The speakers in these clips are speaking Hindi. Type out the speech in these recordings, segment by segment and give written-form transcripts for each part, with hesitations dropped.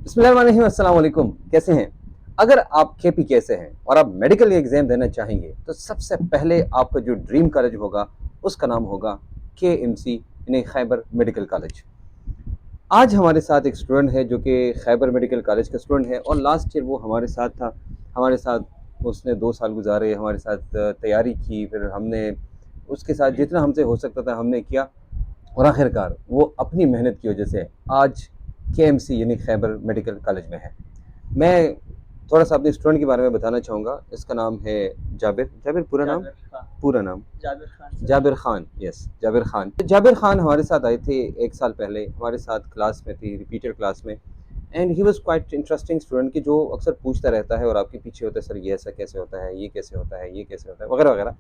बिस्मिल्लाहिर्रहमानिर्रहीम, अस्सलाम वालेकुम। कैसे हैं? अगर आप केपी कैसे हैं और आप मेडिकल एग्जाम देना चाहेंगे तो सबसे पहले आपका जो ड्रीम कॉलेज होगा उसका नाम होगा केएमसी यानी खैबर मेडिकल कॉलेज। आज हमारे साथ एक स्टूडेंट है जो कि खैबर मेडिकल कॉलेज का स्टूडेंट है और लास्ट ईयर वो हमारे साथ था। हमारे साथ उसने 2 साल गुजारे, हमारे साथ तैयारी की, फिर हमने उसके साथ जितना हमसे हो सकता था हमने किया और आखिरकार वो अपनी मेहनत की वजह से आज केएमसी यानी खैबर मेडिकल कॉलेज में है। मैं थोड़ा सा अपने स्टूडेंट के बारे में बताना चाहूँगा। इसका नाम है जाबिर। जाबिर पूरा नाम? जाबिर खान। पूरा नाम जाबिर खान सर। जाबिर खान। यस, जाबिर खान। जाबिर खान हमारे साथ आए थे 1 साल पहले, हमारे साथ क्लास में थी, रिपीटेड क्लास में। And he was quite interesting student की जो अक्सर पूछता रहता है और आपके पीछे होता है, सर ये ऐसा कैसे होता है, ये कैसे होता है, ये कैसे होता है, वगैरह वगैरह।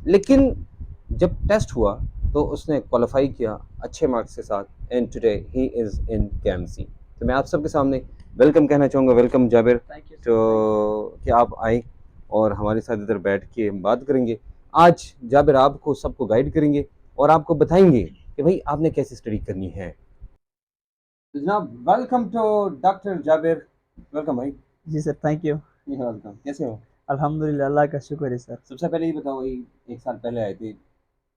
लेकिन जब टेस्ट हुआ तो उसने क्वालिफाई किया अच्छे मार्क्स के साथ and today he is in KMC. तो मैं आप सबके सामने वेलकम कहना चाहूँगा। Welcome Jabir. Thank you sir, thank you. तो कि आप आए और हमारे साथ इधर बैठ के हम बात करेंगे। आज जाबिर आपको सबको गाइड करेंगे और आपको बताएंगे कि भाई आपने कैसे स्टडी करनी है। तो जनाब, welcome to doctor Jabir. Welcome भाई। जी सर, थैंक यू। वेलकम। कैसे हो? अल्हम्दुलिल्लाह, अल्लाह का शुक्र है सर। सबसे पहले ये बताओ भाई, 1 साल पहले आए थे,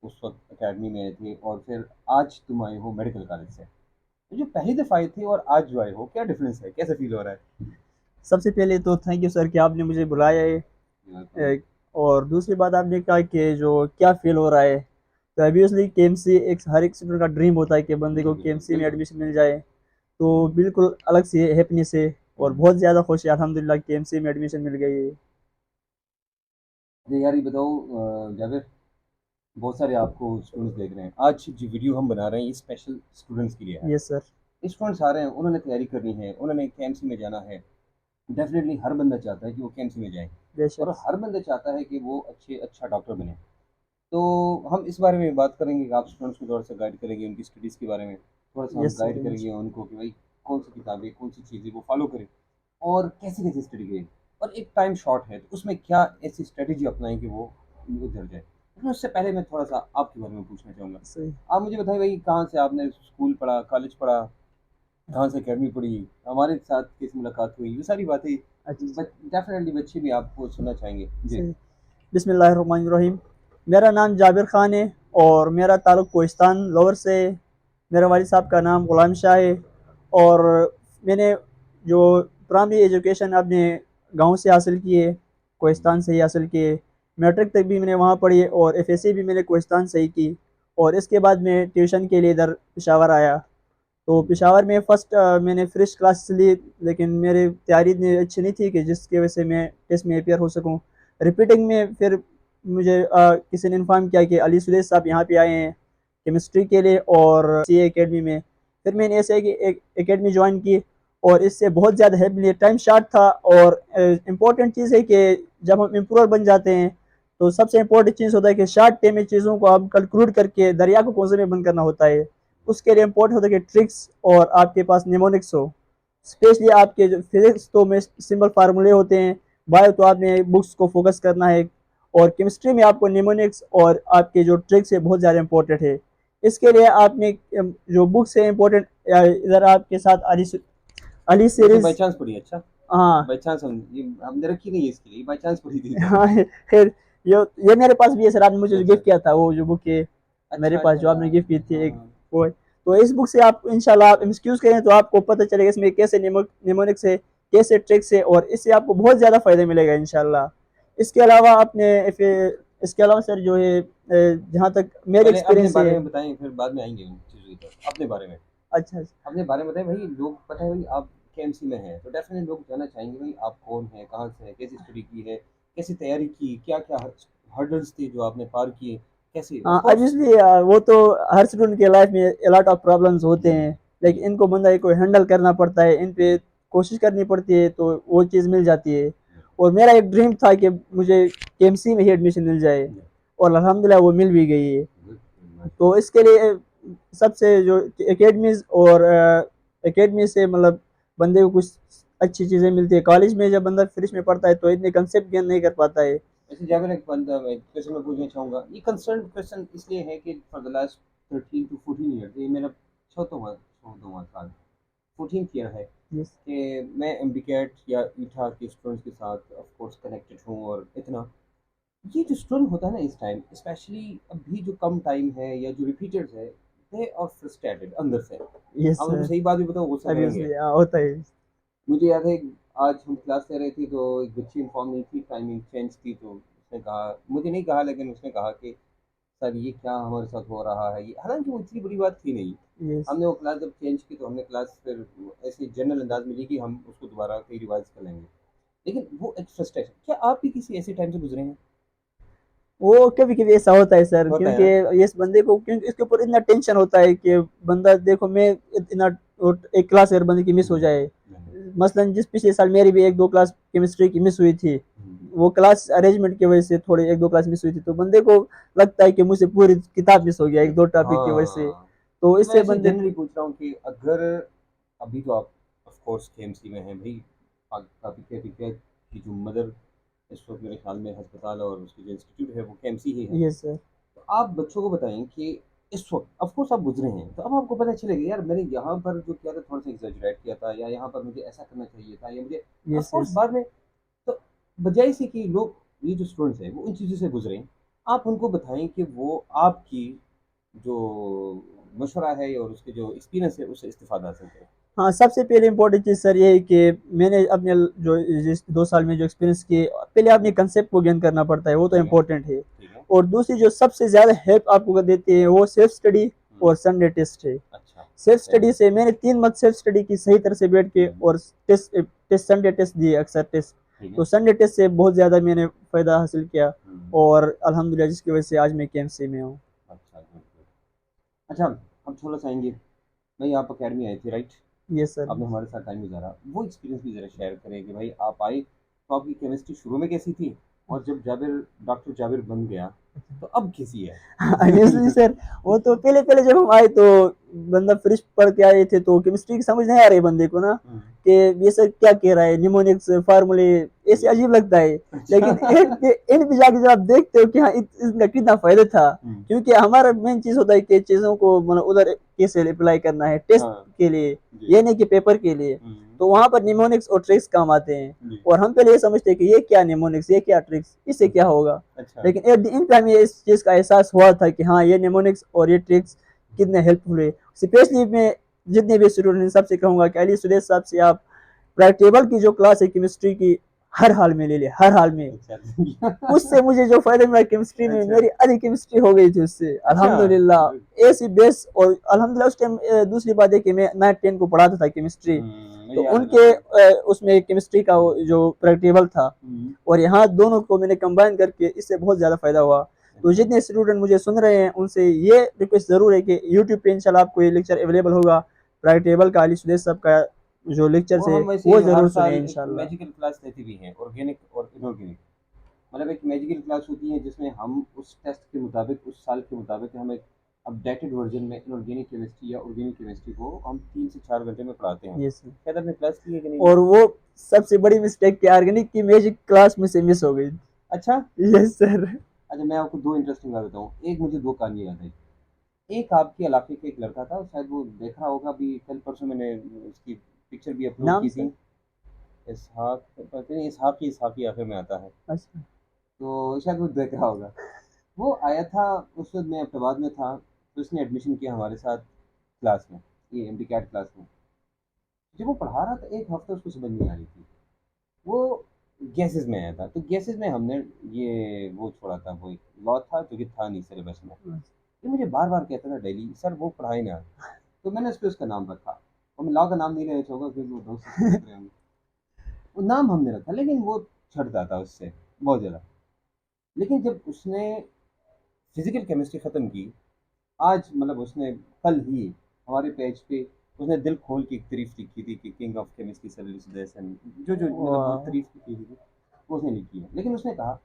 उस वक्त एकेडमी में आए थे और फिर आज तुम आए हो मेडिकल कॉलेज से। तो जो पहली दफ़ा आए थे और आज जो आए हो, क्या डिफरेंस है, कैसे फील हो रहा है? सबसे पहले तो थैंक यू सर कि आपने मुझे बुलाया है। एक- और दूसरी बात आपने कहा कि जो क्या फील हो रहा है, तो ऑब्वियसली केएमसी एक हर एक स्टूडेंट का ड्रीम होता है कि बंदे को बिल्कुल बिल्कुल केएमसी में बिल्कुल। एडमिशन मिल जाए। तो बिल्कुल अलग सी हैप्पीनेस है और बहुत ज़्यादा खुश है, अल्हम्दुलिल्लाह केएमसी में एडमिशन मिल गई है। अच्छा यार, ये बताओ जावेद, बहुत सारे आपको स्टूडेंट्स देख रहे हैं। आज जो वीडियो हम बना रहे हैं ये स्पेशल स्टूडेंट्स के लिए है। Yes sir. स्टूडेंट्स आ रहे हैं, उन्होंने तैयारी करनी है, उन्होंने केएमसी में जाना है। डेफिनेटली हर बंदा चाहता है कि वो केएमसी में जाए और बेशक। हर बंदा चाहता है कि वो अच्छा डॉक्टर बने। तो हम इस बारे में बात करेंगे कि आप स्टूडेंट्स को थोड़ा सा गाइड करेंगे, उनकी स्टडीज़ के बारे में थोड़ा सा हम यस सर। गाइड करेंगे उनको कि भाई कौन सी किताबें, कौन सी चीज़ें वो फॉलो करें और कैसे कैसे स्टडी करें। और एक टाइम शॉर्ट है तो उसमें क्या ऐसी स्ट्रेटेजी अपनाएं कि वो उधर जाए। लेकिन उससे पहले मैं थोड़ा सा आपके बारे में पूछना चाहूँगा। सही। आप मुझे बताइए भाई, कहाँ से आपने स्कूल पढ़ा, कॉलेज पढ़ा, कहाँ से अकेडमी पढ़ी, हमारे साथ कैसे मुलाकात हुई, ये सारी बातें अच्छा। डेफिनेटली बच्चे भी आपको सुनना चाहेंगे जी। सही। बिस्मिल्लाहिर्रहमानिर्रहीम। मेरा नाम जाबिर ख़ान है और मेरा ताल्लुक़ कोहिस्तान लोअर से है। मेरे वालिद साहब का नाम ग़ुलाम शाह है और मैंने जो प्राइमरी एजुकेशन अपने गांव से हासिल की है, कोहिस्तान से ही हासिल की है। मैट्रिक तक भी मैंने वहाँ पढ़ी है और एफएससी भी मैंने कोहिस्तान से ही की। और इसके बाद मैं ट्यूशन के लिए इधर पेशावर आया। तो पेशावर में फ़र्स्ट मैंने फ़र्स्ट क्लास ली, लेकिन मेरी तैयारी इतनी अच्छी नहीं थी कि जिसकी वजह से मैं टेस्ट में अपियर हो सकूं। रिपीटिंग में फिर मुझे किसी ने इन्फॉर्म किया कि अली सुरेश साहब यहाँ पे आए हैं केमिस्ट्री के लिए और सी एकेडमी में। फिर मैंने ऐसे कि एक एकेडमी ज्वाइन की और इससे बहुत ज़्यादा हेल्प मिली। टाइम शार्ट था और इम्पोर्टेंट चीज़ है कि जब हम इम्प्रूवर बन जाते हैं तो सबसे इम्पोर्टेंट चीज़ होता है कि शार्ट टाइम में चीज़ों को आप कंक्लूड करके दरिया को कोसे में बंद करना होता है। उसके लिए इम्पोर्टेंट होता है कि ट्रिक्स और आपके पास निमोनिक्स हो। स्पेशली आपके जो फिजिक्स तो में सिंपल फार्मूले होते हैं, बायो तो आपने बुक्स को फोकस करना है और केमिस्ट्री में आपको निमोनिक्स और आपके जो ट्रिक्स है बहुत ज़्यादा इंपॉर्टेंट है। इसके लिए आपने जो बुक्स है इम्पोर्टेंट, इधर आपके साथ अली वैसे बाई सीरीज। चांस पढ़ी? अच्छा, हाँ। बाई चांस हम ये हमने रखी नहीं है इसके लिए, बाई चांस पढ़ी थी हाँ। फिर ये मेरे पास भी है सर, आपने मुझे जो अच्छा गिफ्ट किया था वो जो बुक है मेरे अच्छा पास, अच्छा। जो आपने गिफ्ट की थी हाँ एक हाँ। वो है। तो इस बुक से आप इंशाल्लाह आप एमसीक्यूज करें तो आपको पता चलेगा इसमें कैसे निमोनिक्स है, कैसे ट्रिक्स है, और इससे आपको बहुत ज़्यादा फ़ायदा मिलेगा इंशाल्लाह। इसके अलावा आपने फिर इसके अलावा सर जो है जहाँ तक मेरे पहले अपने एक्सपीरियंस बारे है। में बताएं, फिर बाद में आएंगे उन चीज़ों की तरफ। अपने बारे में, अच्छा। अपने बारे में बताएं भाई। लोग पता है भाई आप केएमसी में हैं तो डेफिनेटली लोग जानना चाहेंगे भाई आप कौन है, कहाँ से है, कैसी स्टडी की है, कैसी तैयारी की, क्या क्या हर्डल्स थे जो आपने पार किए, कैसे ऑफ हाँ, कोर्स। ऑब्वियसली वो तो हर स्टूडेंट के लाइफ में लॉट ऑफ प्रॉब्लम्स होते हैं, लेकिन इनको बंदा को हैंडल करना पड़ता है, इन पे कोशिश करनी पड़ती है तो वो चीज़ मिल जाती है। और मेरा एक ड्रीम था कि मुझे केएमसी में ही एडमिशन मिल जाए और अल्हम्दुलिल्लाह वो मिल भी गई है। तो इसके लिए सबसे जो एकेडमीज और एकेडमी से मतलब बंदे को कुछ अच्छी चीज़ें मिलती है। कॉलेज में जब बंदा फ्रिश में पढ़ता है तो इतने कंसेप्ट गेन नहीं कर पाता है। वैसे जाबिर, एक बंदा मैं क्वेश्चन मैं पूछना चाहूँगा। ये कंसर्न क्वेश्चन इसलिए है कि for the last 13 to 14 years, ये मेरा चौथा साल, रूटीन किया है यस कि मैं एमबीकेट या ईटा के स्टूडेंट्स के साथ ऑफ कोर्स कनेक्टेड हूँ, और इतना ये जो स्टूडेंट होता है ना इस टाइम, स्पेशली अभी जो कम टाइम है या जो रिपीटर्स है, दे आर फ्रस्ट्रेटेड अंदर से। यस आप उनको सर सही बात भी बताओ, गुस्सा करेंगे। ऑब्वियसली होता है मुझे याद है आज हम क्लास ले रहे थे तो एक बच्ची इन्फॉर्म नहीं थी, टाइमिंग चेंज थी, तो उसने कहा, मुझे नहीं कहा लेकिन उसने कहा कि सर ये क्या हमारे साथ हो रहा है, ये हालांकि वो इतनी बड़ी बात थी नहीं। यस हमने वो क्लास जब चेंज की तो हमने क्लास फिर ऐसे जनरल अंदाज में ली कि हम उसको दोबारा कहीं रिवाइज कर लेंगे। लेकिन वो एक फ्रस्ट्रेशन, क्या आप भी किसी ऐसे टाइम से गुजरे हैं? वो कभी कभी ऐसा होता है सर होता है क्योंकि ना। इस बंदे को क्योंकि इसके ऊपर इतना टेंशन होता है कि बंदा देखो मैं इतना एक क्लास अगर बंदे की मिस हो जाए मसलन जिस पिछले साल मेरी भी एक दो क्लास केमिस्ट्री की मिस हुई थी वो क्लास अरेंजमेंट की वजह से थोड़े एक दो क्लास मिस हुई थी तो बंदे को लगता है कि मुझसे पूरी किताब मिस हो गया एक दो टॉपिक की वजह से हाँ, तो तो मैं इससे ऐसे बंदे जनरली पूछ रहा हूँ कि अगर अभी तो आप ऑफ कोर्स केएमसी में हैं भाई, काफ़ी के की जो मदर इस वक्त मेरे ख्याल में अस्पताल और उसकी जो इंस्टीट्यूट है वो केएमसी ही है। ये सर तो आप बच्चों को बताएं कि इस वक्त ऑफ कोर्स आप गुजरे हैं तो अब आपको पता चलेगा यार मैंने यहाँ पर जो किया था थोड़ा सा एग्जैजरेट किया था, या यहाँ पर मुझे ऐसा करना चाहिए था, या मुझे ऑफ यस कोर्स यस बाद में। तो बजाय से कि लोग, ये जो स्टूडेंट्स हैं वो इन चीज़ों से गुजरे हैं, आप उनको बताएं कि वो आपकी जो मशवरा है और उसके जो एक्सपीरियंस है उससे इस्तीफादा हासिल करें। हाँ सबसे पहले इम्पोर्टेंट चीज़ सर ये है कि मैंने अपने जो जिस 2 साल में जो एक्सपीरियंस किए पहले अपने कंसेप्ट को गेन करना पड़ता है वो तो ठीक है। इम्पोर्टेंट है ठीक है। और दूसरी जो सबसे ज़्यादा हेल्प आपको देते हैं वो सेल्फ स्टडी और संडे टेस्ट है अच्छा। सेल्फ स्टडी से मैंने 3 मंथ सेल्फ स्टडी की सही तरह से बैठ के और टेस्ट टेस्ट संडे टेस्ट दिए अक्सर टेस्ट ठीक तो है। संडे टेस्ट से बहुत ज़्यादा मैंने फ़ायदा हासिल किया और अल्हम्दुलिल्लाह जिसकी वजह से आज मैं केएमसी में हूँ अच्छा, गुड गुड। अच्छा, हम थोड़ा सा आएंगे, भाई आप अकेडमी आए थे राइट, ये सर आपने हमारे साथ टाइम गुजारा, वो एक्सपीरियंस भी ज़रा शेयर करें कि भाई आप आए तो आपकी केमिस्ट्री शुरू में कैसी थी, और जब जाबिर डॉक्टर जाबिर बन गया तो अब कैसी है? ऑब्वियसली सर वो तो पहले पहले जब हम आए तो बंदा फ्रिश पढ़ के आए थे तो केमिस्ट्री की समझ नहीं आ रही बंदे को ना कि ये सर क्या कह रहा है निमोनिक्स फार्मूले ऐसे अजीब लगता है लेकिन एंड पे जाके जब आप देखते हो कि हाँ इसका कितना फायदा था क्योंकि हमारा मेन चीज होता है कि चीजों को मतलब उधर कैसे अप्लाई करना है टेस्ट हाँ के लिए जी। ये नहीं कि पेपर के लिए तो वहां पर निमोनिक्स और ट्रिक्स काम आते हैं जी। और हम पहले ये समझते हैं कि ये क्या निमोनिक्स ये क्या ट्रिक्स इससे क्या होगा अच्छा। लेकिन एट द एंड पे हमें इस चीज़ का एहसास हुआ था कि हाँ ये निमोनिक्स और ये ट्रिक्स कितने हेल्पफुल है स्पेशली मैं जितने भी स्टूडेंट सबसे कहूँगा कि अली सुदेश साहब से आप प्रैक्टिकल की जो क्लास है केमिस्ट्री की हर हाल में ले ले हर हाल में अच्छा। उससे मुझे जो फायदा मिला केमिस्ट्री में अच्छा। मेरी आधी केमिस्ट्री हो गई थी उससे अच्छा। अल्हम्दुलिल्लाह ऐसी बेस और अल्हम्दुलिल्लाह उस टाइम दूसरी बात है कि मैं 9-10 को पढ़ाता था केमिस्ट्री मुझे तो याद है ना। उनके उसमें केमिस्ट्री का जो प्रैक्टिकल था और यहाँ दोनों को मैंने कंबाइन करके इससे बहुत ज़्यादा फायदा हुआ तो जितने स्टूडेंट मुझे सुन रहे हैं उनसे ये रिक्वेस्ट ज़रूर है कि यूट्यूब पे इंशाल्लाह आपको ये लेक्चर अवेलेबल होगा प्रैक्टिकल का अली सुदेश साहब का जो लेक्चर वो है हम वैसे वो हर ज़रूर साल सुने एक इंशाल्लाह मैजिकल क्लास लेते भी हैं, ऑर्गेनिक और इनऑर्गेनिक। मतलब एक मैजिकल क्लास होती है जिसमें हम उस टेस्ट के मुताबिक, उस साल के मुताबिक हम एक अपडेटेड वर्जन में इनऑर्गेनिक केमिस्ट्री या ऑर्गेनिक केमिस्ट्री को हम 3 से 4 घंटे में पढ़ाते हैं। यस शायद आपने क्लास की है कि नहीं? और वो सबसे बड़ी मिस्टेक कि ऑर्गेनिक की मैजिक क्लास मुझसे मिस हो गई अच्छा। यस सर अच्छा, मैं आपको दो इंटरेस्टिंग बात बताऊँ, एक मुझे दो कहानी याद आई। एक आपके इलाके के एक लड़का था, शायद वो देख रहा होगा, अभी कल परसों मैंने उसकी पिक्चर भी अपलोड नाम की सर थी। इसहाक, पता नहीं, इसहाक ही आखिर में आता है, अच्छा तो शायद वो देख रहा होगा। वो आया था, उस वक्त मैं अहमदाबाद में था, तो उसने एडमिशन किया हमारे साथ क्लास में, ये एम डी कैट क्लास में। जब वो पढ़ा रहा था एक हफ्ता उसको समझ नहीं आ रही थी, वो गैसेस में आया था, तो गैसेस में हमने ये वो छोड़ा था, वो एक लॉ था जो कि था नहीं सिलेबस में। ये मुझे बार बार कहता था डेली, सर वो पढ़ाई ना, तो मैंने उस पर उसका नाम रखा, और मैं लॉ का नाम नहीं लेना चाहूँगा क्योंकि वो दोस्त उसको देख रहे होंगे। वो नाम हमने रखा, लेकिन वो छटता था उससे बहुत ज़्यादा। लेकिन जब उसने फिजिकल केमिस्ट्री ख़त्म की, आज मतलब उसने कल ही हमारे पेज पे उसने दिल खोल के एक तारीफ लिखी थी कि king of chemistry sir Sudarshan, जो जो मतलब वो वाह तारीफ की थी वो उसने लिखी है। लेकिन उसने कहा,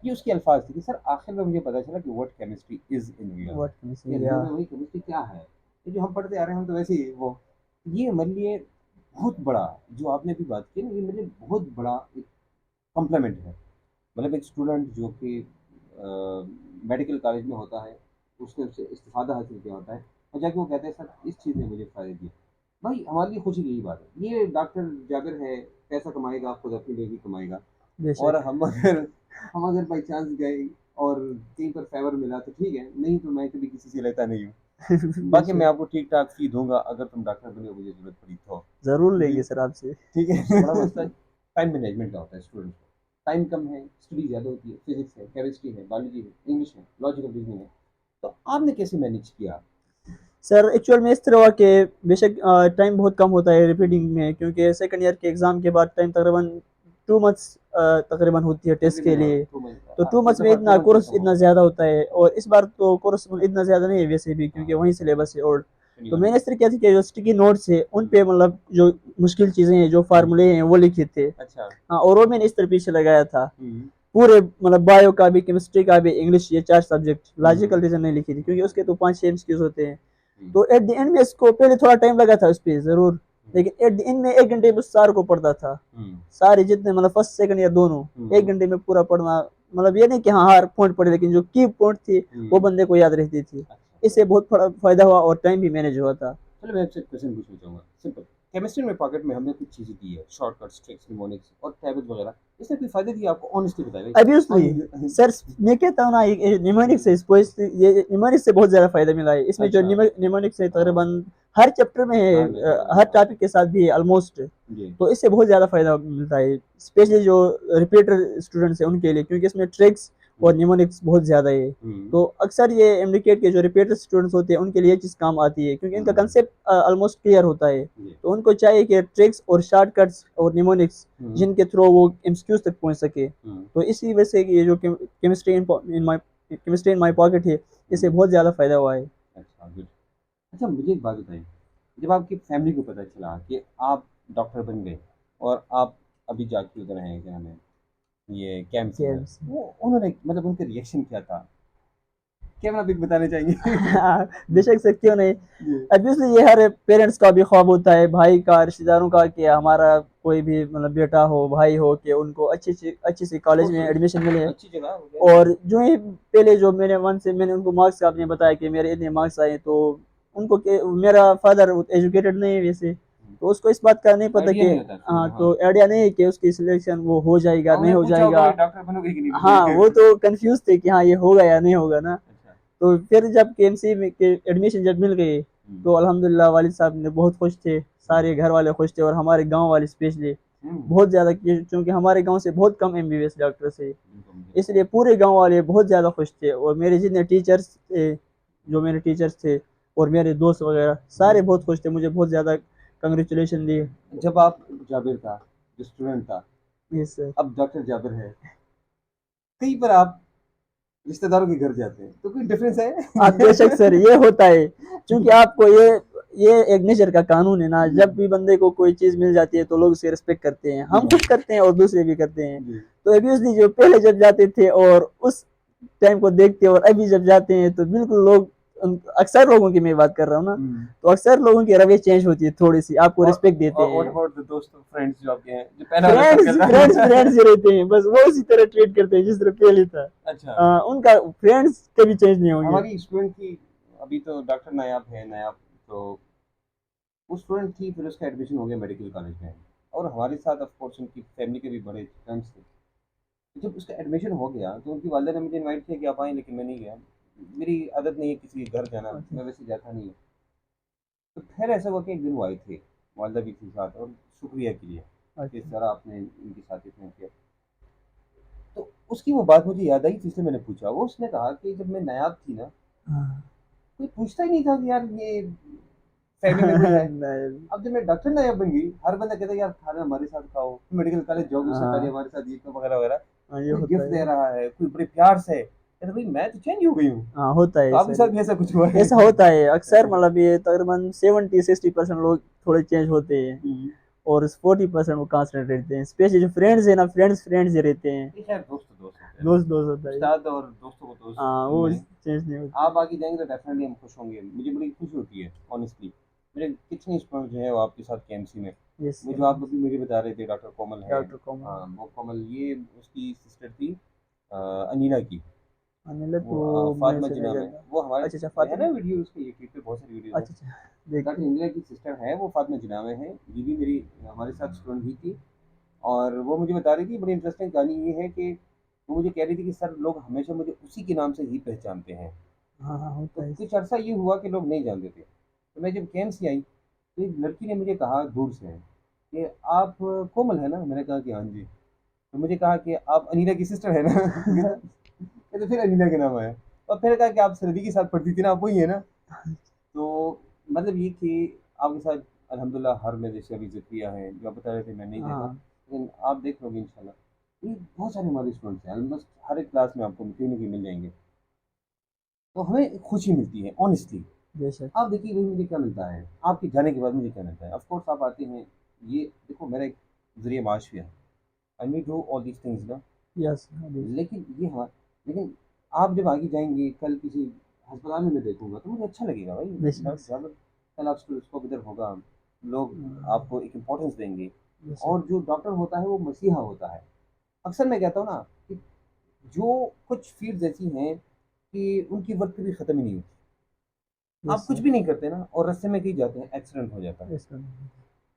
ये उसके अल्फाज थे कि सर आखिर में मुझे पता चला कि what chemistry is in real, what can ये से रियल या में वही केमिस्ट्री क्या है, ये जो हम पढ़ते आ रहे हैं हम तो वैसे ही वो, ये हमारे लिए बहुत बड़ा, जो आपने अभी बात की ना, ये मेरे लिए बहुत बड़ा एक कॉम्प्लीमेंट है। मतलब एक स्टूडेंट जो कि मेडिकल कॉलेज में होता है, उसने उससे इस्तीफ़ादा हासिल किया होता है, और जाके वो कहते हैं सर इस चीज़ ने मुझे फ़ायदा दिया। भाई हमारे लिए खुशी की यही बात है, ये डॉक्टर जाबिर है, पैसा कमाएगा, खुद अपने लिए भी कमाएगा। और बेशक। हम अगर बाई चांस गए और कहीं पर फेवर मिला तो ठीक है, नहीं तो मैं कभी किसी से लेता नहीं हूँ। बाकी मैं बेशक। आपको ठीक ठाक फी दूंगा अगर तुम डॉक्टर बने, मुझे जरूरत पड़ी तो। ज़रूर जी। लेंगे सर आपसे। ठीक है। बड़ा मसला टाइम मैनेजमेंट का होता है स्टूडेंट को। टाइम कम है, स्टडी ज़्यादा होती है, फिजिक्स है, केमिस्ट्री है, बायोलॉजी है, इंग्लिश है, लॉजिकल रीजनिंग है। तो आपने कैसे मैनेज किया? सर एक्चुअल में इस तरह हुआ कि बेशक टाइम बहुत कम होता है रिपीटिंग में, क्योंकि सेकंड ईयर के एग्ज़ाम के बाद टाइम तकरीबन 2 मंथ्स तकरीबन होती है टेस्ट के तकरीबन हाँ लिए। 2 मंथ, तो हाँ 2 इस मंथ्स में दफ़ा इतना 2 मंथ कोर्स ज़्यादा हो इतना गया। ज़्यादा होता है, और इस बार तो कोर्स इतना ज़्यादा नहीं है वैसे भी, क्योंकि हाँ वही सिलेबस है ओल्ड। चलिए तो हाँ। मैंने इस तरह किया था कि जो स्टिकी नोट्स है उन पे मतलब जो मुश्किल चीज़ें हैं, जो फार्मूले हैं वो लिखे थे। अच्छा। हाँ, और वो मैंने इस तरह पीछे लगाया था। हम्म। पूरे मतलब बायो का भी, केमिस्ट्री का भी, इंग्लिश, ये 4 सब्जेक्ट। लॉजिकल हम्म। रीज़न नहीं लिखी थी, क्योंकि उसके तो 5-6 एमसीक्यूज़ होते हैं। हम्म। तो एट द एंड में इसको पहले थोड़ा टाइम लगा था उस पे ज़रूर, लेकिन एट द एंड में 1 घंटे में उस सार को पढ़ता था। हम्म। सारे जितने मतलब फर्स्ट सेकंड ईयर दोनों 1 घंटे में पूरा पढ़ना। मतलब ये नहीं कि हाँ, हर पॉइंट पढ़े, लेकिन जो की पॉइंट थी वो बंदे को याद रहती थी। अच्छा। इससे बहुत बड़ा फ़ायदा हुआ और टाइम भी मैनेज हुआ था। चलो मैं आपसे एक क्वेश्चन पूछना चाहूँगा, सिंपल। केमिस्ट्री में पॉकेट में हमने कुछ चीज़ें दी है, शॉर्टकट्स, ट्रिक्स, निमोनिक्स और टैबलेट वगैरह। इसने कोई फ़ायदा दिया आपको? ऑनेस्टली बताइए भाई। ऑब्वियसली सर, मैं कहता हूँ ना, ये निमोनिक्स से ये निमोनिक्स से बहुत ज़्यादा फ़ायदा मिला है। इसमें जो अच्छा। निमोनिक्स है हाँ। तकरीबन हर चैप्टर में है, हाँ मैं समझ हर गया। टॉपिक के साथ भी है ऑलमोस्ट। जी। तो इससे बहुत ज़्यादा फ़ायदा मिलता है, स्पेशली जो रिपीटर स्टूडेंट्स हैं उनके लिए, क्योंकि इसमें ट्रिक्स और निमोनिक्स बहुत ज़्यादा है। हम्म। तो अक्सर ये एमडीकेट के जो रिपीटर स्टूडेंट्स होते हैं उनके लिए ये चीज़ काम आती है, क्योंकि इनका हम्म। कंसेप्ट ऑलमोस्ट क्लियर होता है। जी। तो उनको चाहिए कि ट्रिक्स और शॉर्टकट्स और निमोनिक्स हम्म। जिनके थ्रू वो एमसीक्यूज़ तक पहुँच सके। हम्म। तो इसी वजह से ये जो केमिस्ट्री इन माय पॉकेट है, इससे बहुत ज़्यादा फ़ायदा हुआ है। अच्छा गुड। अच्छा मुझे एक बात बताइए, जब आपकी फैमिली को पता चला कि आप डॉक्टर बन गए और आप अभी जाके उधर हैं, क्या नाम है, ये कैंप्स में, केएमसी। वो उन्होंने मतलब उनका रिएक्शन क्या था? क्या आप एक बताना चाहेंगे? बेशक से क्यों नहीं। जी। ऑब्वियसली ये हर पेरेंट्स का भी ख्वाब होता है, भाई का, रिश्तेदारों का, कि हमारा कोई भी मतलब बेटा हो, भाई हो, कि उनको अच्छी सी कॉलेज में एडमिशन मिले। अच्छी जगह हो गया। और जो ही पहले जो मैंने उनको मार्क्स का आपने बताया कि मेरे इतने मार्क्स आए, तो उनको मेरा फादर एजुकेटेड नहीं है वैसे, तो उसको इस बात का नहीं पता आइडिया कि नहीं होता शुरू हाँ, में, हाँ। तो आइडिया नहीं है कि उसकी सिलेक्शन वो हो जाएगा हाँ नहीं उन्हें हो पूछा होगा जाएगा। भाई डॉक्टर बनोगे कि नहीं हाँ, बनोगे? वो तो कंफ्यूज थे कि हाँ ये होगा या नहीं होगा ना। अच्छा। तो फिर जब केएमसी में के एडमिशन जब मिल गई, तो अल्हम्दुलिल्लाह वालिद साहब ने बहुत खुश थे, सारे घर वाले खुश थे, और हमारे गांव वाले स्पेशली हम्म। बहुत ज़्यादा, क्योंकि हमारे गांव से बहुत कम एमबीबीएस डॉक्टर्स है, बिल्कुल, मुझे पता इसलिए पूरे गांव वाले बहुत ज़्यादा खुश थे। और मेरे जितने टीचर्स थे, जो मेरे टीचर्स थे और मेरे दोस्त वगैरह, सारे बहुत खुश थे, मुझे बहुत ज़्यादा कंग्रेचुलेशन दिए। है। जब आप जाबिर था, जो स्टूडेंट था, यस सर। अब डॉक्टर जाबिर है, कहीं पर आप रिश्तेदारों के घर जाते हैं तो कोई डिफरेंस हाँ बेशक सर, है? ये होता है, क्योंकि आपको ये एक नेचर का कानून है ना, जब भी बंदे को कोई चीज़ मिल जाती है तो लोग उसे रिस्पेक्ट करते हैं, हम खुद करते हैं और दूसरे भी करते हैं। जी। तो ऑब्वियसली जो पहले जब जाते थे और उस टाइम को देखते हैं और अभी जब जाते हैं, तो बिल्कुल लोग अक्सर लोगों की मैं बात कर रहा हूँ ना, हम्म। तो अक्सर लोगों की रवैया चेंज होती है, थोड़ी सी आपको और रिस्पेक्ट देते व्हाट हैं। अबाउट द दोस्त फ्रेंड्स जो आपके हैं, जो पहले वाला फ्रेंड्स सर्कल फ्रेंड्स था? फ्रेंड्स ही रहते हैं, बस वो उसी तरह ट्रीट करते हैं जिस तरह पहले था। अच्छा। उनका फ्रेंड्स कभी चेंज नहीं होंगे। हमारी स्टूडेंट की, अभी तो डॉक्टर नायाब है, नायाब, तो वो स्टूडेंट थी, फिर उसका एडमिशन हो गया मेडिकल कॉलेज में, और हमारे साथ ऑफ कोर्स उनकी फैमिली के भी बड़े फ्रेंड्स थे। जब उसका एडमिशन हो गया तो उनकी वालदा ने मुझे इनवाइट किया कि आप आएँ, लेकिन मैं नहीं गया। मेरी आदत नहीं है किसी के घर जाना, अच्छा। मैं वैसे जाता नहीं हूँ। तो फिर ऐसा हुआ कि एक दिन वो आए थे, वालदा भी थी साथ, और शुक्रिया के लिए कि इस अच्छा। तरह आपने इनके साथ इतना किया। तो उसकी वो बात मुझे याद आई, तो इसलिए मैंने पूछा। वो उसने कहा कि जब मैं नायाब थी ना, हाँ। कोई पूछता ही नहीं था कि यार ये फैमिली में कोई है। नहीं। अब जब मैं डॉक्टर नायब बन गई, हर बंदा कहता है यार खाना हमारे साथ खाओ, मेडिकल कॉलेज जाओगे उससे पहले हाँ। हमारे साथ ये वगैरह वगैरह। हाँ, ये कोई होता गिफ्ट दे है। रहा है, कोई बड़े प्यार से, कहते भाई मैं तो चेंज हो गई हूँ। हाँ, होता तो है आपके सर, साथ भी ऐसा कुछ हुआ है? ऐसा होता है अक्सर, मतलब ये तकरीबन 70-60% लोग थोड़े चेंज होते हैं, हम्म। और 40% वो कांस्टेंट रहते हैं, स्पेशली जो फ्रेंड्स है ना, फ्रेंड्स ही रहते हैं। ये शायद दोस्त तो दोस्त होते हैं ना, दोस्त दोस्त होता है। उस्ताद और दोस्तों को दोस्त हाँ, वो में चेंज नहीं होते। आप आगे जाएंगे तो डेफिनेटली हम खुश होंगे, मुझे बड़ी खुशी होती है ऑनेस्टली। मेरे कितने स्टूडेंट जो है वो आपके साथ केएमसी में, यस वो सर। जो आप अभी मुझे बता रहे थे डॉक्टर कोमल है। Doctor common. हाँ वो कोमल, ये उसकी सिस्टर थी, अनीला की। अनिल वो तो मैं फातिमा से नहीं जिना में, जानता। वो हमारे अच्छा अच्छा, है फातिमा। ना वीडियो उसके यूट्यूब पे बहुत सारी वीडियोस हैं। अच्छा अच्छा, डॉक्टर देखते हैं। इंदिरा की सिस्टर है, वो फातिमा जिना में है, ये भी मेरी हमारे साथ स्टूडेंट ही थी। और वो मुझे बता रही थी, बड़ी इंटरेस्टिंग कहानी ये है कि वो मुझे कह रही थी कि सर लोग हमेशा मुझे उसी के नाम से ही पहचानते हैं। हाँ हाँ, तो होता है। कुछ अर्सा ये हुआ कि लोग नहीं जानते थे। तो मैं जब केम्स आई तो एक लड़की ने मुझे कहा दूर से कि आप कोमल है ना? मैंने कहा कि हाँ जी। तो मुझे कहा कि आप अनीला की सिस्टर है ना? कहते फिर अनीला के नाम आया। और फिर कहा कि आप सरदी के साथ पढ़ती थी ना, आप वही है ना? तो मतलब ये कि आपके साथ अल्हम्दुलिल्लाह हर में जैसे अभी ज़िक्रिया है, जो आप बता रहे थे मैं नहीं देखा, हाँ, लेकिन आप देख लोगे इंशाल्लाह। ये बहुत सारे हमारे स्टूडेंट्स हैं, ऑलमोस्ट हर एक क्लास में आपको कहीं न कहीं मिल जाएँगे। तो हमें खुशी मिलती है ऑनेस्टली। बेशक। आप देखिए वही मुझे क्या मिलता है, आपके जाने के बाद मुझे क्या मिलता है। ऑफ कोर्स आप आते हैं, ये देखो मेरा एक ज़रिया माश भी है। I need do all these things ना। यस, लेकिन ये हाँ, लेकिन आप जब आगे जाएँगे, कल किसी अस्पताल में मैं देखूँगा तो मुझे अच्छा लगेगा भाई। बेशक। डॉक्टर साहब, कल आप स्टेथोस्कोप इधर होगा, लोग आपको एक इम्पोर्टेंस देंगे। बेशक। और जो डॉक्टर होता है वो मसीहा होता है। अक्सर मैं कहता हूँ ना कि जो कुछ फ़ील्ड्स ऐसी हैं कि उनकी वर्क कभी ख़त्म ही नहीं होती। आप कुछ बेशक। भी नहीं करते ना और रास्ते में कहीं जाते हैं, एक्सीडेंट हो जाता है। बेशक।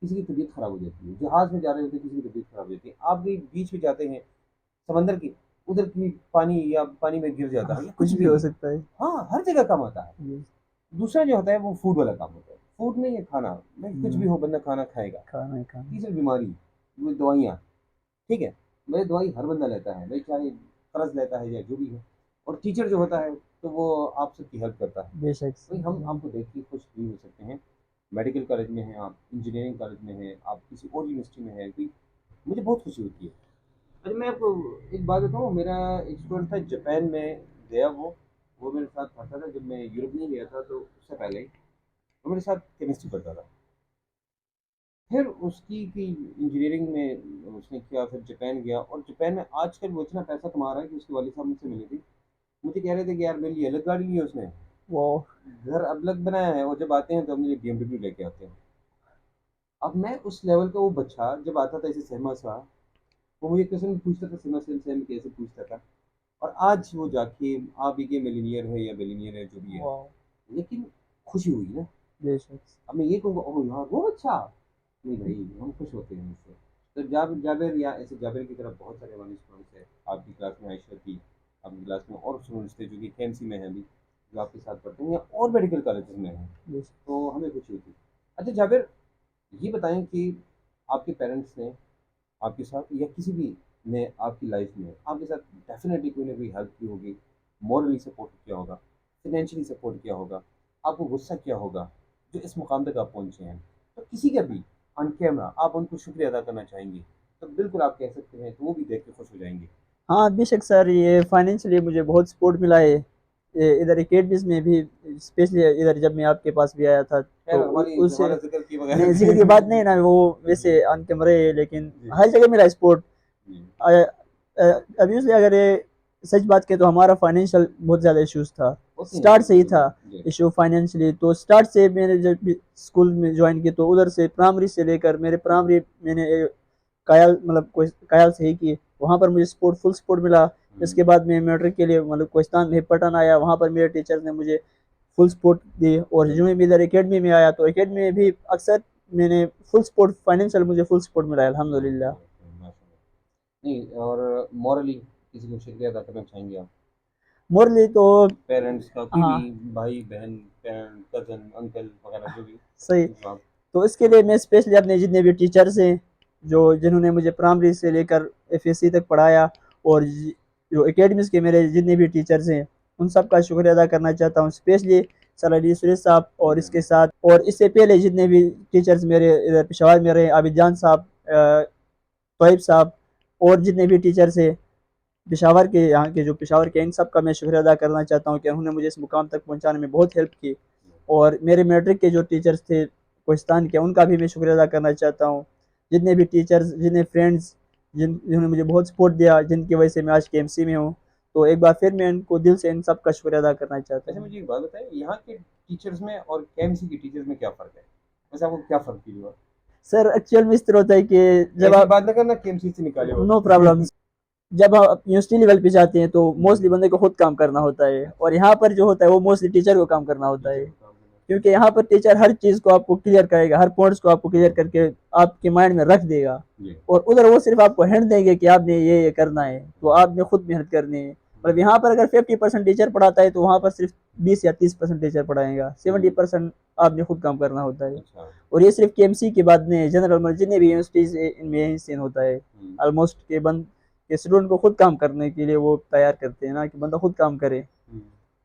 किसी की तबीयत ख़राब हो जाती है, जहाज़ में जा रहे होते हैं, किसी की तबीयत ख़राब हो जाती है। आप कहीं बीच में जाते हैं, समंदर की, उधर की पानी या पानी में गिर जाता है या कुछ कुछ भी भी। हो सकता है। हाँ, हर जगह काम आता है। ये, दूसरा जो होता है वो फूड वाला काम होता है। फूड में ये खाना, भाई कुछ भी हम्म, हो बंदा खाना खाएगा। खाना ही खाना। तीसरी बीमारी, वो दवाइयाँ, ठीक है? भाई दवाई हर बंदा लेता है, भाई चाहे कर्ज़ लेता है या जो भी है। और टीचर जो होता है, तो वो आप सबकी हेल्प करता है। बेशक भाई हम से। आपको देख के खुश भी हो सकते हैं। मेडिकल कॉलेज में हैं आप, इंजीनियरिंग कॉलेज में हैं, आप किसी और यूनिवर्सिटी में हैं, कोई मुझे बहुत खुशी होती है। अच्छा मैं आपको एक बात बताऊँ, मेरा एक स्टूडेंट था जापान में गया वो मेरे साथ पढ़ता था जब मैं यूरोप नहीं गया था तो उससे पहले ही, वो मेरे साथ केमिस्ट्री पढ़ता था। फिर उसकी की इंजीनियरिंग में उसने किया, फिर जापान गया और जापान में आजकल वो इतना पैसा कमा रहा है कि उसके वालिद साहब मुझसे मिले थे। मुझे कह रहे थे कि यार मेरे लिए अलग गाड़ी ली है उसने, वो घर अलग बनाया है और जब आते हैं तो अपने लिए BMW लेके आते हैं। अब मैं उस लेवल का वो बच्चा जब आता था ऐसे सहमा सा, वो मुझे क्वेश्चन पूछता था, सहमा सहम कैसे पूछता था। और आज वो जाके आप ही के मिलीनियर है या बिलीनियर है जो भी है, वो लेकिन खुशी हुई ना। बेशक। अब मैं ये कहूँगा ओह यार वो अच्छा, नहीं भाई हम खुश होते हैं उससे। तो जाबिर या ऐसे जाबिर की तरफ बहुत सारे हमारे स्टूडेंट्स हैं। आपकी क्लास में आयशा थी, आपकी क्लास में और स्टूडेंट्स थे जो कि KMC में हैं अभी, जो आपके साथ पढ़ते हैं या और मेडिकल कॉलेजेस में हैं। बेशक। तो हमें खुशी होती है। अच्छा जाबिर, ये बताएं कि आपके पेरेंट्स ने आपके साथ या किसी भी ने आपकी लाइफ में आपके साथ डेफिनेटली कोई ना कोई हेल्प की होगी, मॉरली सपोर्ट किया होगा, फाइनेंशियली सपोर्ट किया होगा, आपको गुस्सा किया होगा, जो इस मुकाम तक आप पहुँचे हैं। तो किसी का भी ऑन कैमरा आप उनको शुक्रिया अदा करना चाहेंगे तो बिल्कुल आप कह सकते हैं, तो वो भी देख के खुश हो जाएंगे। हाँ बेशक सर, ये फाइनेंशियली मुझे बहुत सपोर्ट मिला है। ये इधर एकेडमीज में भी, स्पेशली इधर जब मैं आपके पास भी आया था खैर तो उससे, हमारा जिक्र की बगैर नहीं जिक्र की बात नहीं ना, वो वैसे अन कैमरे है, लेकिन जी हर जगह मेरा सपोर्ट। जी अब्वियसली अगर ये सच बात करें तो हमारा फाइनेंशियल बहुत ज़्यादा इश्यूज था, होते हैं स्टार्ट से ही बिल्कुल था जी इशू फाइनेंशियली। तो स्टार्ट से मैंने जब भी स्कूल में ज्वाइन किया तो उधर से प्राइमरी से लेकर, मेरे प्राइमरी मैंने कायल मतलब कोई कायल से ही की, वहाँ पर मुझे सपोर्ट, फुल सपोर्ट मिला। इसके बाद मैं मैट्रिक के लिए मतलब कोहिस्तान में पटन आया, वहाँ पर मेरे टीचर ने मुझे फुल सपोर्ट दी। और जो मैं इधर एकेडमी में आया तो एकेडमी में भी अक्सर मैंने फुल सपोर्ट, फाइनेंशियल मुझे फुल सपोर्ट मिला है अल्हम्दुलिल्लाह। माशाल्लाह। नहीं और मॉरली किसी को शुक्रिया अदा करना चाहेंगे आप? मोरली तो, पेरेंट्स का कोई भी, हाँ भाई बहन, पेरेंट, कजन, अंकल वगैरह जो भी, सही। जो आप। तो इसके लिए मैं स्पेशली अपने जितने भी टीचर्स हैं, जो जिन्होंने मुझे प्राइमरी से लेकर FSC तक पढ़ाया, और जो एकेडमीज़ के मेरे जितने भी टीचर्स हैं, उन सब का शुक्रिया अदा करना चाहता हूँ, स्पेशली सर अली सुरेश साहब, और इसके साथ और इससे पहले जितने भी टीचर्स मेरे इधर पेशावर में रहे, आबिद जान साहब, तोयब साहब, और जितने भी टीचर्स हैं पेशावर के, यहाँ के जो पेशावर के, इन सब का मैं शुक्रिया अदा करना चाहता हूँ कि उन्होंने मुझे इस मुकाम तक पहुँचाने में बहुत हेल्प की। और मेरे मैट्रिक के जो टीचर्स थे पाकिस्तान के, उनका भी मैं शुक्रिया अदा करना चाहता हूँ। जितने भी टीचर्स, जितने फ्रेंड्स, जिन्होंने मुझे बहुत सपोर्ट दिया, जिनकी वजह से मैं आज KMC में हूँ, तो एक बार फिर मैं इनको दिल से इन सब का शुक्रिया अदा करना चाहता अच्छा हूँ। मुझे एक बात बताएं, यहाँ के टीचर्स में और KMC के टीचर्स में क्या फ़र्क है? वैसे आपको क्या फ़र्क फील हुआ? सर एक्चुअल में इस तरह होता है कि जब ऐसी आप, बात ना करना KMC से निकाले हो। नो प्रॉब्लम, जब आप यूनिवर्सिटी लेवल पे जाते हैं तो मोस्टली बंदे को खुद काम करना होता है, और यहाँ पर जो होता है वो मोस्टली टीचर को काम करना होता है, क्योंकि यहाँ पर टीचर हर चीज़ को आपको क्लियर करेगा, हर पॉइंट्स को आपको क्लियर करके आपके माइंड में रख देगा, और उधर वो सिर्फ आपको हिंट देंगे कि आपने ये करना है, तो आपने खुद मेहनत करनी है। मतलब यहाँ पर अगर 50% टीचर पढ़ाता है तो वहाँ पर सिर्फ 20 या 30% टीचर पढ़ाएगा, 70% आपने खुद काम करना होता है। अच्छा। और ये सिर्फ केएमसी की बात नहीं है, जनरल में जितने भी यूनिवर्सिटीज इनमें यही सीन होता है ऑलमोस्ट, के बंद के स्टूडेंट को खुद काम करने के लिए वो तैयार करते हैं ना, कि बंदा खुद काम करे।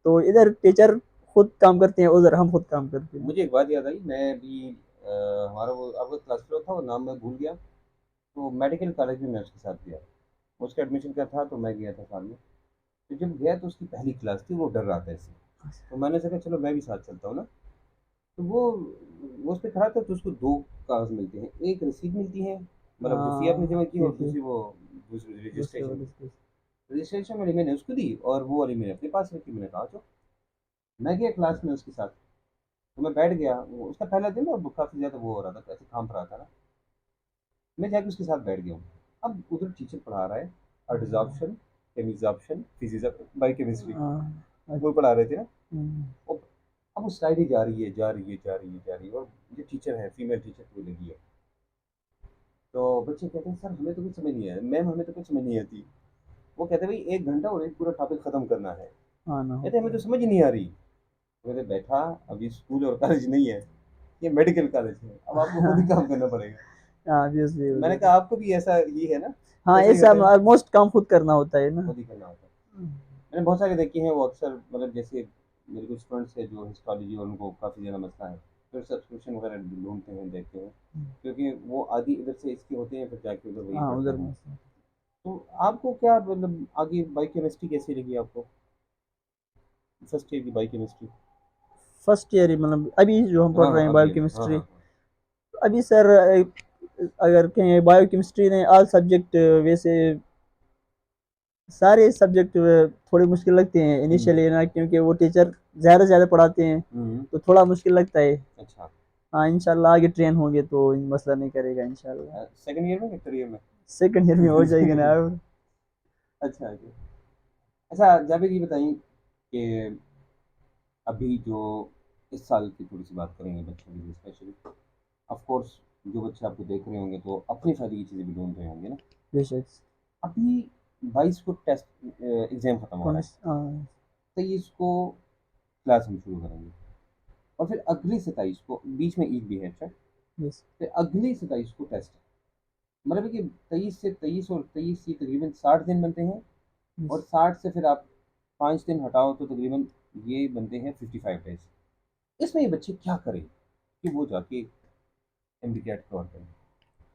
तो इधर टीचर खुद काम करते हैं, उधर हम खुद काम करते हैं। मुझे एक बात याद आई, मैं भी हमारा वो आपका क्लास फेलो था, वो नाम मैं भूल गया, तो मेडिकल कॉलेज में मैं उसके साथ गया, उसका एडमिशन क्या था, तो मैं गया था साथ में। तो जब गया तो उसकी पहली क्लास थी, वो डर रहा था ऐसे, तो मैंने सोचा चलो मैं भी साथ चलता हूँ ना। तो वो उस पर खड़ा था, तो उसको दो कागज मिलते हैं, एक रसीद मिलती है, मतलब जो फी आपने जमा की, और दूसरी वो दूसरी रजिस्ट्रेशन। रजिस्ट्रेशन वाली मैंने उसको दी और वो वाली मैंने अपने पास रखी। मैंने कहा चलो, मैं गया क्लास में उसके साथ, तो मैं बैठ गया। उसका पहला दिन ना काफ़ी ज़्यादा वो हो रहा था, ऐसे काम रहा था ना, मैं जाके उसके साथ बैठ गया हूँ। अब उधर टीचर पढ़ा रहा है, एडजॉर्प्शन, केमिजॉर्प्शन, फिजिक्स, बायोकेमिस्ट्री, वो पढ़ा रहे थे ना। और अब वो स्लाइड ही जा रही है, जा रही है, जा रही है, जा रही है, और ये टीचर है, फीमेल टीचर कोई लगी है। तो बच्चे कहते हैं सर हमें तो कुछ समझ नहीं आया, मैम हमें तो कुछ समझ नहीं आती। वो कहते हैं भाई 1 घंटा और एक पूरा टॉपिक खत्म करना है, कहते हमें तो समझ ही नहीं आ रही। तो कहते बैठा, अभी स्कूल और कॉलेज नहीं है, ये मेडिकल कॉलेज है, अब आपको खुद ही काम करना पड़ेगा। ऑब्वियसली। मैंने कहा आपको भी ऐसा ही है ना, हाँ, ऐसा ही ऐसा होता है, ऑलमोस्ट काम खुद करना होता है ना। खुद ही करना होता है। मैंने बहुत सारे देखे हैं, वो अक्सर मतलब जैसे मेरे कुछ स्टूडेंट्स हैं जो हिस्टोलॉजी, और उनको काफ़ी ज़्यादा मसला है, फिर सब्सक्रिप्शन वगैरह ढूंढते हैं, देखते हैं, क्योंकि वो आदि इधर से इसके होते हैं, फिर जाके उधर वही हाँ, पढ़ते उधर हैं। में तो आपको क्या मतलब आगे बायोकेमिस्ट्री कैसी लगी आपको, फर्स्ट ईयर की बायोकेमिस्ट्री? फर्स्ट ईयर ही, मतलब अभी जो हम पढ़ हाँ रहे हाँ, हैं अभी अभी, हाँ बायोकेमिस्ट्री। हाँ अभी सर अगर कहें बायोकेमिस्ट्री ने ऑल सब्जेक्ट वैसे सारे सब्जेक्ट थोड़े मुश्किल लगते हैं इनिशियली ना, क्योंकि वो टीचर ज़्यादा से ज़्यादा पढ़ाते हैं, तो थोड़ा मुश्किल लगता है। अच्छा। हाँ, इंशाल्लाह आगे ट्रेन होंगे तो मसला नहीं करेगा इंशाल्लाह। सेकंड ईयर में कि थर्ड ईयर में? सेकंड ईयर में हो जाएगा ना अब। अच्छा अच्छा। अच्छा जावेद, ये बताइए कि अभी जो इस साल की थोड़ी सी बात करेंगे बच्चों की स्पेशली, ऑफ कोर्स जो बच्चे आपको देख रहे होंगे तो अपनी फायदे की चीज़ें भी ढूंढ रहे होंगे ना। बेशक। अभी 22 को टेस्ट एग्ज़ाम ख़त्म हो रहा है, हाँ। 23 को क्लास हम शुरू करेंगे, और फिर अगली 27 को, बीच में ईद भी है, अच्छा, यस। फिर अगली 27 को टेस्ट है। मतलब कि 23 से 23 और 23 ये तकरीबन 60 दिन बनते हैं, और 60 से फिर आप 5 दिन हटाओ तो तकरीबन ये बनते हैं 55 डेज। इसमें ये बच्चे क्या करें कि वो जाके एमडीकैट कवर करें?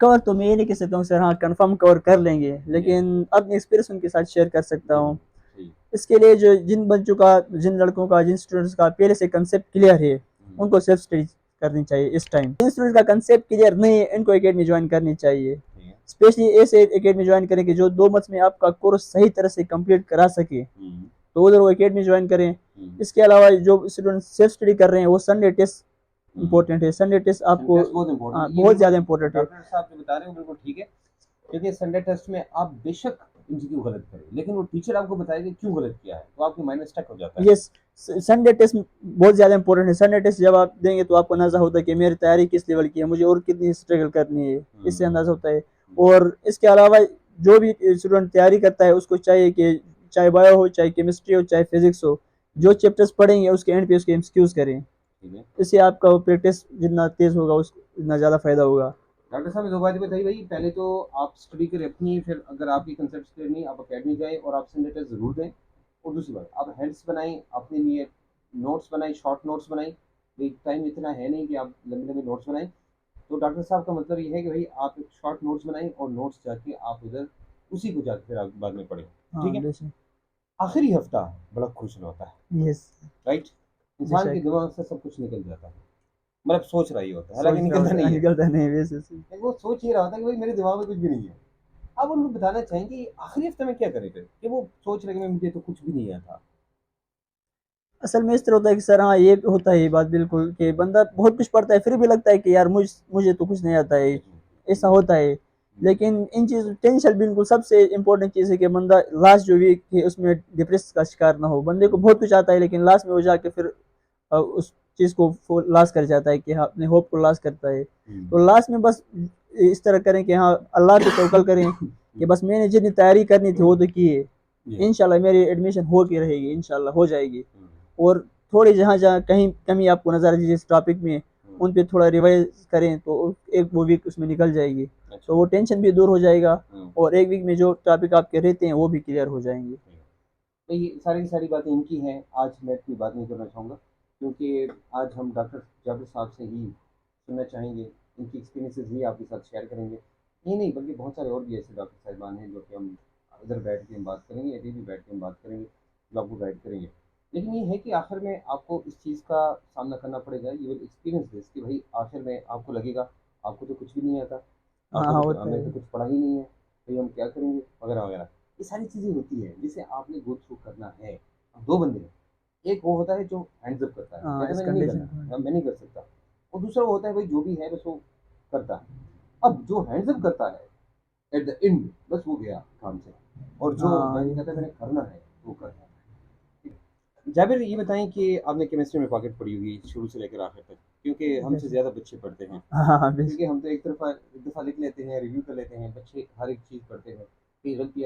कवर तो मैं ये नहीं कह सकता हूँ सर, हाँ कंफर्म कवर कर लेंगे, लेकिन अपनी एक्सपीरियंस उनके साथ शेयर कर सकता हूँ। इसके लिए जो जिन बच्चों का, जिन लड़कों का, जिन स्टूडेंट्स का पहले से कंसेप्ट क्लियर है, उनको सेल्फ स्टडी करनी चाहिए इस टाइम। जिन स्टूडेंट्स का कंसेप्ट क्लियर नहीं है, इनको एकेडमी ज्वाइन करनी चाहिए। स्पेशली ऐसे एकेडमी ज्वाइन करें कि जो 2 मंथ में आपका कोर्स सही तरह से कंप्लीट करा सके, तो उधर वो एकेडमी ज्वाइन करें। इसके अलावा जो स्टूडेंट सेल्फ स्टडी कर रहे हैं, वो संडे टेस्ट इम्पोर्टेंट है। संडे टेस्ट आपको बहुत ज़्यादा इम्पोर्टेंट है। डॉक्टर साहब जो बता रहे हो बिल्कुल ठीक है, क्योंकि संडे टेस्ट में आप बेशक एमसीक्यू गलत करें, लेकिन वो टीचर आपको बताएगा क्यों गलत किया है, तो आपके माइंड में स्टक हो जाता है। यस, संडे टेस्ट बहुत ज़्यादा इंपॉर्टेंट है। संडे टेस्ट जब आप देंगे तो आपको अंदाज़ा होता है कि मेरी तैयारी किस लेवल की है, मुझे और कितनी स्ट्रगल करनी है, इससे अंदाज़ा होता है। और इसके अलावा जो भी स्टूडेंट तैयारी करता है, उसको चाहिए कि चाहे बायो हो, चाहे केमिस्ट्री हो, चाहे फिजिक्स हो, जो चैप्टर्स पढ़ेंगे उसके एंड पे उसके एमसीक्यूज करें। इससे आपका प्रैक्टिस जितना तेज़ होगा उतना ज़्यादा फ़ायदा होगा। डॉक्टर साहब दो बात बताइए भाई, पहले तो आप स्टडी करें अपनी, फिर अगर आपकी कंसेप्ट क्लियर नहीं, आप अकेडमी जाएं और आप संडे टेस्ट ज़रूर दें। और दूसरी बात, आप हेड्स बनाएं अपने लिए, नोट्स बनाएं, शॉर्ट नोट्स बनाएं। भाई टाइम इतना है नहीं कि आप लंबे लंबे नोट्स बनाएं। तो डॉक्टर साहब का मतलब ये है कि भाई आप एक शॉर्ट नोट्स बनाएं, और नोट्स जाके आप उधर उसी को जाके फिर आप बाद में पढ़ें, ठीक है? आखिरी हफ्ता बड़ा खुश होता है, यस, राइट? इंसान के दिमाग से सब कुछ निकल जाता है, मतलब सोच रहा ही होता है, हालांकि निकलता नहीं है, निकलता नहीं वैसे। वो सोच ही रहा होता है कि भाई मेरे दिमाग में कुछ भी नहीं है। अब उनको बताना चाहेंगे कि आखिरी हफ्ते में क्या करें, फिर कि वो सोच रहे कि मुझे तो कुछ भी नहीं आया था। असल में इस तरह होता है कि सर, हाँ ये होता है ये बात बिल्कुल, कि बंदा बहुत कुछ पढ़ता है फिर भी लगता है कि यार मुझे तो कुछ नहीं आता है, ऐसा होता है। लेकिन इन चीज़ टेंशन बिल्कुल सबसे इम्पोर्टेंट चीज़ है कि बंदा लास्ट जो वीक है उसमें डिप्रेस का शिकार ना हो। बंदे को बहुत कुछ आता है लेकिन लास्ट में वो जाके फिर उस चीज़ को लॉस कर जाता है कि हाँ अपने होप को लॉस करता है। तो लास्ट में बस इस तरह करें कि हाँ अल्लाह पे तवक्कल करें कि बस मैंने जितनी तैयारी करनी थी वो तो की है। इंशाल्लाह मेरी एडमिशन हो के रहेगी, इंशाल्लाह हो जाएगी। और थोड़ी जहाँ जहाँ कहीं कमी आपको नज़र आ जाए जिस टॉपिक में, उन पे थोड़ा रिवाइज करें तो एक वो वीक उसमें निकल जाएगी। तो वो टेंशन भी दूर हो जाएगा और एक वीक में जो टॉपिक आपके रहते हैं वो भी क्लियर हो जाएंगे। तो ये सारी की सारी बातें इनकी हैं। आज मैं इतनी बात नहीं करना चाहूँगा क्योंकि आज हम डॉक्टर जाबिर साहब से ही सुनना चाहेंगे, इनकी एक्सपीरियंसेस ही आपके साथ शेयर करेंगे। ये नहीं बल्कि बहुत सारे और भी ऐसे डॉक्टर साहिबान हैं जो कि हम इधर बैठ के हम बात करेंगे, इधर भी बैठ के हम बात करेंगे, जो आपको गाइड करेंगे। लेकिन ये है कि आखिर में आपको इस चीज़ का सामना करना पड़ेगा, ये विल एक्सपीरियंस दिस कि भाई आखिर में आपको लगेगा आपको तो कुछ भी नहीं आता, हाँ आपको हाँ तो होता हमें है। तो कुछ पढ़ा ही नहीं है, भाई हम क्या करेंगे वगैरह वगैरह। ये सारी चीज़ें होती हैं जिसे आपने गो थ्रू करना है। अब दो बंदे हैं, एक वो होता है जो हैंड्स अप करता है, हाँ कहता है इस मैंने नहीं कंडीशन करना, को। मैं नहीं कर सकता। और दूसरा वो होता है भाई जो भी है बस वो करता है। अब जो हैंड्स अप करता है एट द एंड बस वो गया काम से, और जो हाँ मैंने ये कहता है होता है। मैंने करना है वो करता है। जाबिर ये बताएं कि आपने केमिस्ट्री में पॉकेट पढ़ी हुई शुरू से लेकर आखिर तक, क्योंकि हमसे जैसे ज़्यादा बच्चे पढ़ते हैं। हाँ हाँ हाँ क्योंकि हम तो एक दफ़ा लिख लेते हैं, रिव्यू कर लेते हैं, बच्चे हर एक चीज़ पढ़ते हैं, कई गलती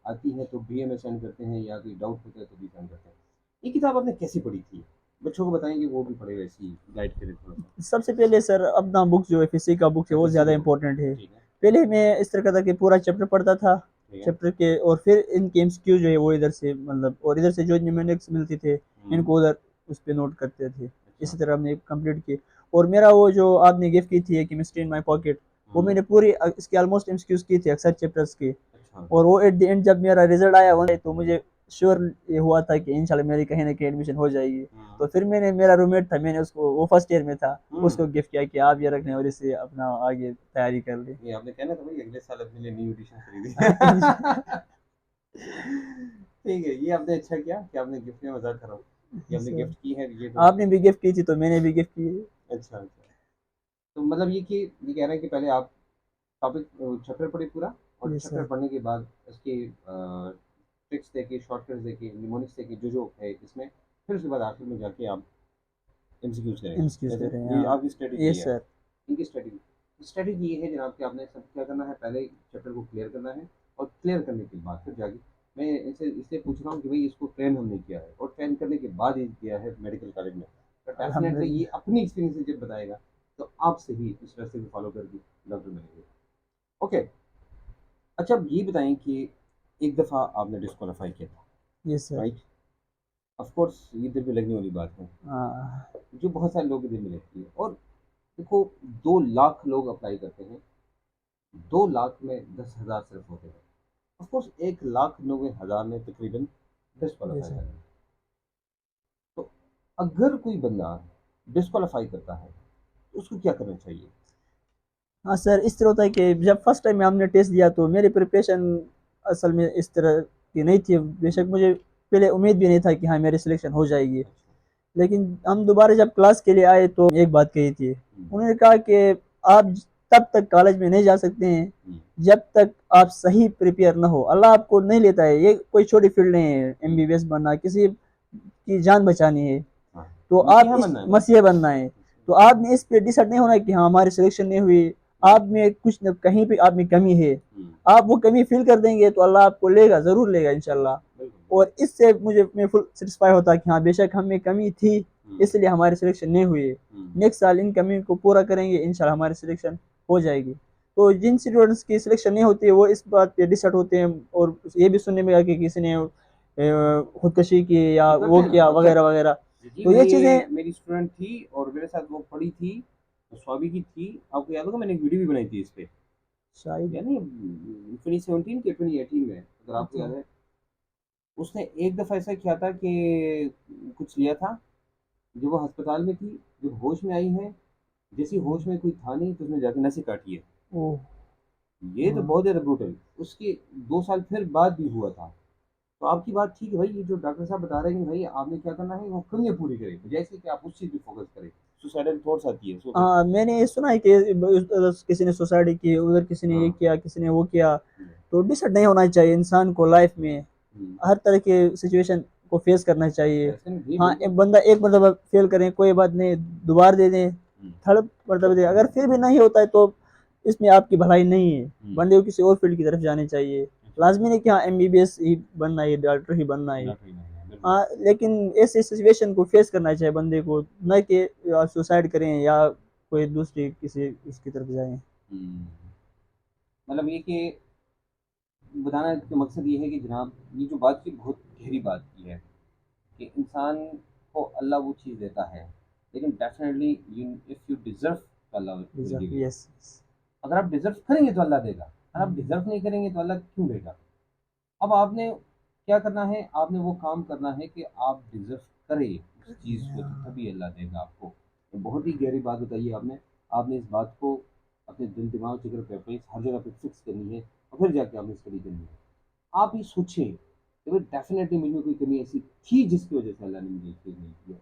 आती है तो भी हमें सेंड करते हैं, या कोई डाउट होता है तो भी सेंड करते हैं। ये किताब आपने कैसी पढ़ी थी? बच्चों को बताएंगे वो भी पढ़े, वैसी गाइड करें थोड़ा सा। सबसे पहले सर अपना बुक जो है फिजिक्स का बुक है वो एफएससी ज़्यादा की बुक, इंपॉर्टेंट है। ठीक है। पहले मैं इस तरह का था कि पूरा चैप्टर पढ़ता था, ठीक है। चैप्टर के, और फिर इनके एमसीक्यू जो है वो इधर से मतलब, और इधर से जो न्यूमेरिक्स मिलती थे इनको उधर उस पर नोट करते थे। अच्छा। इसी तरह हमने कंप्लीट की। और मेरा वो जो आपने गिफ्ट की थी केमिस्ट्री इन माई पॉकेट, वो मैंने पूरी इसके ऑलमोस्ट एमसीक्यूज की थी अक्सर चैप्टर्स के। अच्छा। और वो एट द एंड जब मेरा रिजल्ट आया वन तो मुझे श्योर ये हुआ था कि इंशाल्लाह मेरी कहीं ना कहीं एडमिशन हो जाएगी। तो फिर मैंने, मेरा रूममेट था, मैंने उसको, वो फर्स्ट ईयर में था, उसको गिफ्ट किया कि आप ये रख लें और इससे अपना आगे तैयारी कर लें। ये आपने कहना था भाई अगले साल अपने लिए न्यू एडिशन खरीदी। ठीक है, ये आपने अच्छा किया कि आपने गिफ्ट में मजाक करो, ये आपने गिफ्ट की है ये तो। आपने भी गिफ्ट की थी तो मैंने भी गिफ्ट की है। अच्छा अच्छा। तो मतलब ये कि ये कह रहे हैं कि पहले आप टॉपिक चैप्टर पढ़े पूरा, और ये चैप्टर सर। पढ़ने के बाद उसके ट्रिक्स देखे, शॉर्टकट्स देखे, निमोनिक्स देखे, जो जो है इसमें, फिर उसके बाद आखिर में जाके आप एमसीक्यूज करेंगे, एक्सक्यूज ऐसे दे ना? रहे हैं ये हाँ। आपकी स्ट्रेटजी ये है। सर। इनकी स्ट्रेटजी ये है जनाब कि आपने सब क्या करना है, पहले चैप्टर को क्लियर करना है, और क्लियर करने के बाद फिर जाके, मैं इनसे इसलिए पूछ रहा हूँ कि भाई इसको ट्रेन हमने किया है, और ट्रेन करने के बाद ही किया है मेडिकल कॉलेज में, तो डेफिनेटली ये अल्हम्दुलिल्लाह। अपनी एक्सपीरियंस जब बताएगा तो आपसे ही इस रास्ते को फॉलो करके डॉक्टर बनेंगे। ओके। अच्छा अब ये बताएं कि एक दफ़ा आपने डिस्क्वालीफाई किया था, ये सर। राइट? ऑफ कोर्स ये दिल में लगने वाली बात है, हाँ। जो बहुत सारे लोगों के दिल में लगती है। और देखो, 2 लाख लोग अप्लाई करते हैं, 2 लाख में 10,000 सिर्फ होते हैं। ऑफ कोर्स 1,90,000 में तकरीबन ये डिस्क्वालीफाई सर। करना है। तो अगर कोई बंदा डिस्क्वालीफाई करता है तो उसको क्या करना चाहिए? हाँ सर, इस तरह होता है कि जब फर्स्ट टाइम हमने टेस्ट दिया तो मेरी प्रिपरेशन असल में इस तरह की नहीं थी। बेशक मुझे पहले उम्मीद भी नहीं था कि हाँ मेरी सिलेक्शन हो जाएगी। अच्छा। लेकिन हम दोबारा जब क्लास के लिए आए तो एक बात कही थी, उन्होंने कहा कि आप तब तक कॉलेज में नहीं जा सकते हैं जब तक आप सही प्रिपेयर ना हो। अल्लाह आपको नहीं लेता है, ये कोई छोटी फील्ड नहीं है एमबीबीएस बनना, किसी की जान बचानी है। हाँ, तो आप मसीहा इस बनना है भाई। मसीह बनना है। तो आपने इस पे डिसाइड नहीं होना कि हाँ हमारी सिलेक्शन नहीं हुई, आप में कुछ न कहीं पे आप में कमी है। आप वो कमी फील कर देंगे तो अल्लाह आपको लेगा, ज़रूर लेगा इंशाल्लाह। बिल्कुल। और इससे मुझे मैं फुल सेटिस्फाई होता कि हाँ बेशक हम में कमी थी इसलिए हमारी सिलेक्शन नहीं हुई। नेक्स्ट साल इन कमी को पूरा करेंगे, इंशाल्लाह हमारी सिलेक्शन हो जाएगी। तो जिन स्टूडेंट्स की सिलेक्शन नहीं होती है वो इस बात पे डिसाइड होते हैं, और ये भी सुनने में आया कि किसी ने खुदकशी की या वो करते वो हैं ना किया अक्सर, वगैरह वगैरह। जी तो ये मेरी चीज़ें। मेरी स्टूडेंट थी और मेरे साथ वो पढ़ी थी, स्वाबी की थी। आपको याद होगा मैंने एक वीडियो भी बनाई थी इस पे, शायद। यानी 2017 के 2018 में, अगर आपको अच्छा। याद है। उसने एक दफ़ा ऐसा किया था कि कुछ लिया था, जब वो अस्पताल में थी, जब होश में आई है, जैसी होश में कोई था नहीं तो उसने जाके नसें काटी है। ओह। ये तो हाँ। बहुत ज़्यादा ब्रूटल। उसके 2 साल फिर बाद भी हुआ था। तो आपकी बात ठीक है भाई, ये जो डॉक्टर साहब बता रहे हैं कि भाई आपने क्या करना है वो कमियाँ पूरी करें, बजाय इसके कि आप उस चीज़ पे फोकस करें। सुसाइडल थॉट्स आती है सो हाँ, मैंने ये सुना है कि किसी ने सुसाइड की, उधर किसी ने ये हाँ। किया, किसी ने वो किया। तो डिसाइड नहीं होना चाहिए इंसान को लाइफ में, हर तरह के सिचुएशन को फेस करना चाहिए। हाँ, एक मरतबा फेल करें कोई बात नहीं, दोबारा दे दें, थर्ड मरतबा दे, अगर फिर भी नहीं होता है तो इसमें आपकी भलाई नहीं है, बंदे को किसी और फील्ड की तरफ जानी चाहिए। लाजमी नहीं कि हाँ एमबीबीएस ही बनना है, डॉक्टर ही बनना है। हाँ, लेकिन ऐसे सिचुएशन को फेस करना चाहिए बंदे को, न कि सुसाइड करें या कोई दूसरी किसी उसकी तरफ जाएं। मतलब ये कि बताना का मकसद ये है कि जनाब ये जो बात की बहुत गहरी बात की है कि इंसान को अल्लाह वो चीज़ देता है, लेकिन definitely you if you deserve तो अल्लाह will give you। यस। अगर आप डिज़र्व करेंगे तो अल्लाह देगा, अगर आप डिज़र्व नहीं करेंगे तो अल्लाह क्यों देगा। अब आपने क्या करना है, आपने वो काम करना है कि आप डिज़र्व करें उस चीज़ को, तो तभी अल्लाह देगा आपको। तो बहुत ही गहरी बात बताई है आपने। आपने इस बात को अपने दिल दिमाग जिगर पे हर जगह पे फिक्स करनी है और फिर जाके आपने स्टडी करनी है। आप ये सोचें कि भाई डेफिनेटली मुझ में कोई कमी ऐसी थी जिसकी वजह से अल्लाह ने मुझे ये नहीं किया।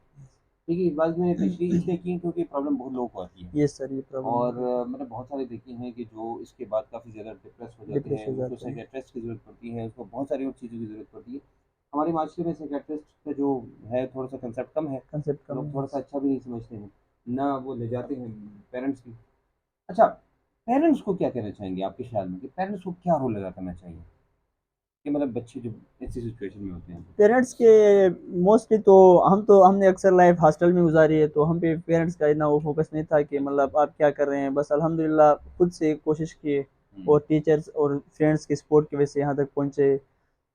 देखिए इस बात मैंने तशरीह इसलिए की क्योंकि प्रॉब्लम बहुत लोगों को आती है यस सर, ये और प्रॉब्लम मैंने बहुत सारे देखे हैं कि जो इसके बाद काफ़ी ज़्यादा डिप्रेस हो जाते डिप्रेस हैं, हो उसको जाते हैं। साइकियाट्रिस्ट की ज़रूरत पड़ती है, उसको बहुत सारी और चीज़ों की ज़रूरत पड़ती है। हमारे माशरे में साइकियाट्रिस्ट का जो है थोड़ा सा कंसेप्ट कम है, कंसेप्ट कम लोग है। थोड़ा सा अच्छा भी नहीं समझते हैं, ना वो ले जाते हैं पेरेंट्स की। अच्छा, पेरेंट्स को क्या कहना चाहेंगे आपके ख्याल में कि पेरेंट्स को क्या रोल अदा करना चाहिए कि मतलब बच्चे जो ऐसी सिचुएशन में होते हैं। पेरेंट्स के मोस्टली तो हमने अक्सर लाइफ हॉस्टल में गुजारी है, तो हम पे पेरेंट्स का इतना वो फोकस नहीं था कि मतलब आप क्या कर रहे हैं, बस अल्हम्दुलिल्लाह खुद से कोशिश किए और टीचर्स और फ्रेंड्स की सपोर्ट की वजह से यहाँ तक पहुँचे।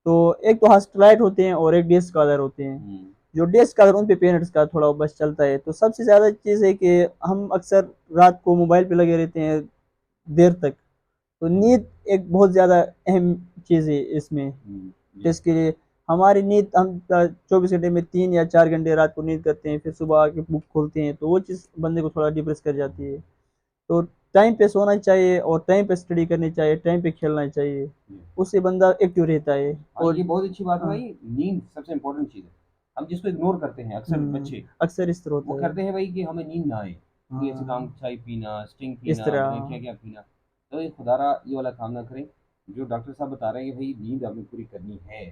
तो एक तो हॉस्टलाइट होते हैं और एक डे स्कॉलर होते हैं। जो डे स्कॉलर उन पे पेरेंट्स का थोड़ा बस चलता है। तो सबसे ज़्यादा चीज़ है कि हम अक्सर रात को मोबाइल पे लगे रहते हैं देर तक, तो नींद एक बहुत ज़्यादा अहम चीज़ है इसमें। जिसके लिए हमारी नींद, हम 24 घंटे में 3 या 4 घंटे रात को नींद करते हैं, फिर सुबह आके बुक खोलते हैं, तो वो चीज़ बंदे को थोड़ा डिप्रेस कर जाती है। तो टाइम पे सोना चाहिए और टाइम पे स्टडी करनी चाहिए, टाइम पे खेलना चाहिए, उससे बंदा एक्टिव रहता है। और और ये बहुत अच्छी बात है हाँ, भाई, नींद सबसे इम्पोर्टेंट चीज़ है। हम जिसको इग्नोर करते हैं अक्सर बच्चे, अक्सर इस तरह वो होता है। करते हैं भाई कि हमें नींद ना आए, क्योंकि ऐसे काम हाँ, चाय पीना, स्टिंग इस पीना, पता नहीं क्या तरह। क्या पीना। तो ये खुदारा ये वाला काम ना करें। जो डॉक्टर साहब बता रहे हैं कि भाई नींद आपने पूरी करनी है,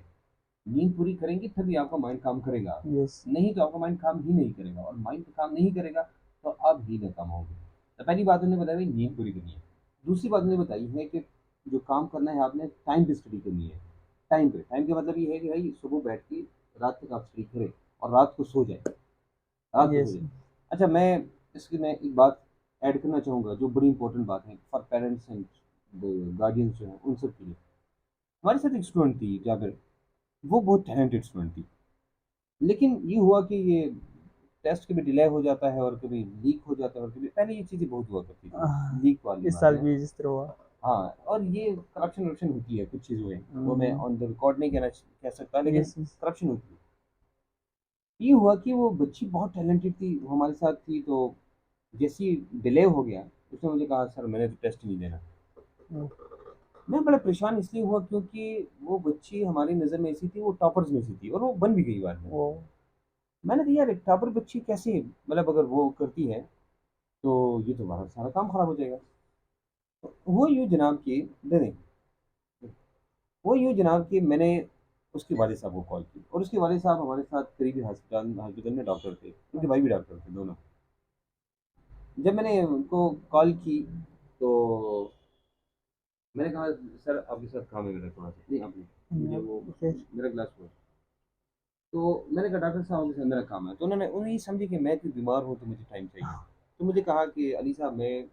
नींद पूरी करेंगे तभी आपका माइंड काम करेगा, यस। नहीं तो आपका माइंड काम ही नहीं करेगा, और माइंड काम नहीं करेगा तो आप ही नाकाम होंगे। तो पहली बात उन्होंने बताया भाई नींद पूरी करनी है। दूसरी बात उन्होंने बताई है कि जो काम करना है आपने टाइम पे स्टडी करनी है। टाइम पे, टाइम का मतलब ये है कि भाई सुबह बैठ के रात तक आप स्टडी करें और रात को सो जाए, रात को सो यस। जाए। अच्छा, मैं इसकी मैं एक बात ऐड करना चाहूँगा जो बड़ी इंपॉर्टेंट बात है फॉर पेरेंट्स एंड गार्जियंस जो हैं उन सब के लिए। हमारे साथ एक स्टूडेंट थी जाकर, वो बहुत टैलेंटेड स्टूडेंट थी, लेकिन ये हुआ कि ये टेस्ट कभी डिले हो जाता है और कभी लीक हो जाता है, और कभी पहले ये चीज़ें बहुत हुआ करती थी, लीक वाली इस साल बातें। भी जिस तरह हुआ। हाँ, और ये करप्शन वर्प्शन होती है कुछ चीज़ों में, वो मैं ऑन द रिकॉर्ड नहीं कह सकता, लेकिन यस। यस। करप्शन होती है। ये हुआ कि वो बच्ची बहुत टैलेंटेड थी, वो हमारे साथ थी, तो जैसे ही डिले हो गया उसने मुझे कहा सर मैंने तो टेस्ट नहीं देना। मैं बड़ा परेशान इसलिए हुआ क्योंकि वो बच्ची हमारी नज़र में ऐसी थी, वो टॉपर्स में से थी और वो बन भी गई बाद में। वो मैंने कहा यार एक टॉपर बच्ची कैसे, मतलब अगर वो करती है तो ये तो हमारा सारा काम खराब हो जाएगा। तो वो यूँ जनाब कि दे दें, वो यूँ जनाब कि मैंने उसके वालिद साहब को कॉल की, और उसके वालिद साहब हमारे साथ करीबी हॉस्पिटल हॉस्पिटल में डॉक्टर थे, उनके भाई भी डॉक्टर थे दोनों। जब मैंने उनको कॉल की तो मैंने कहा सर आपके साथ काम है मेरा थोड़ा सा, नहीं आपने मुझे वो फिर मेरा ग्लास हुआ। तो मैंने कहा डॉक्टर साहब के साथ मेरा काम है, तो उन्होंने उन्हें समझी कि मैं कोई बीमार हूँ तो मुझे टाइम चाहिए। तो मुझे कहा कि अली साहब मैं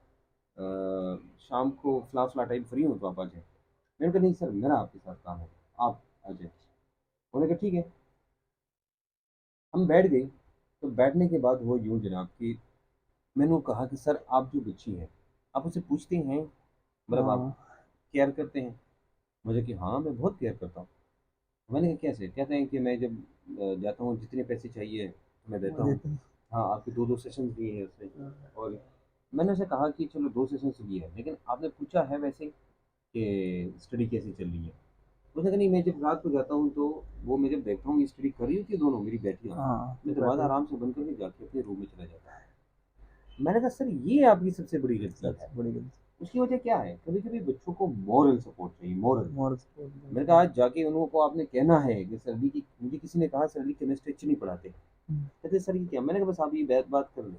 शाम को फ़लाँ फ़लाँ टाइम फ्री हूँ तो आप आ जाएँ। मैंने कहा नहीं सर मेरा आपके साथ काम है, आप आ जाएँ। उन्होंने कहा ठीक है। हम बैठ गए, तो बैठने के बाद वो यूँ जनाब कि मैंने वो कहा कि सर आप जो बच्ची हैं आप उससे पूछते हैं, मतलब आप हाँ, केयर करते हैं। मुझे कि हाँ मैं बहुत केयर करता हूँ। मैंने कहा कैसे? कहते हैं कि मैं जब जाता हूँ जितने पैसे चाहिए मैं देता वो हूँ। देते हैं। हाँ, आपके 2-2 सेशंस लिए हैं उसने। और मैंने उसे कहा कि चलो 2 सेशंस लिए हैं, लेकिन आपने पूछा है वैसे कि स्टडी कैसी चल रही है? उसने कहा नहीं मैं जब रात को जाता हूँ तो वो मैं जब देखता हूँ ये स्टडी कर रही होती है दोनों मेरी बेटियाँ, हाँ, मैं ये बात दरवाज़ा है। आराम से बंद करके जाके अपने रूम में चला जाता हूँ। मैंने कहा सर ये आपकी सबसे बड़ी गलती है। सबसे बड़ी गलती उसकी वजह क्या है, कभी कभी बच्चों को मॉरल सपोर्ट चाहिए, मॉरल। मोर मैंने कहा आज जाके उनको आपने कहना है कि सर जी की, मुझे किसी ने कहा सर जी केमिस्ट्री अच्छी नहीं पढ़ाते। कहते सर ये क्या, मैंने कहा बस आप ये बात बात कर लो।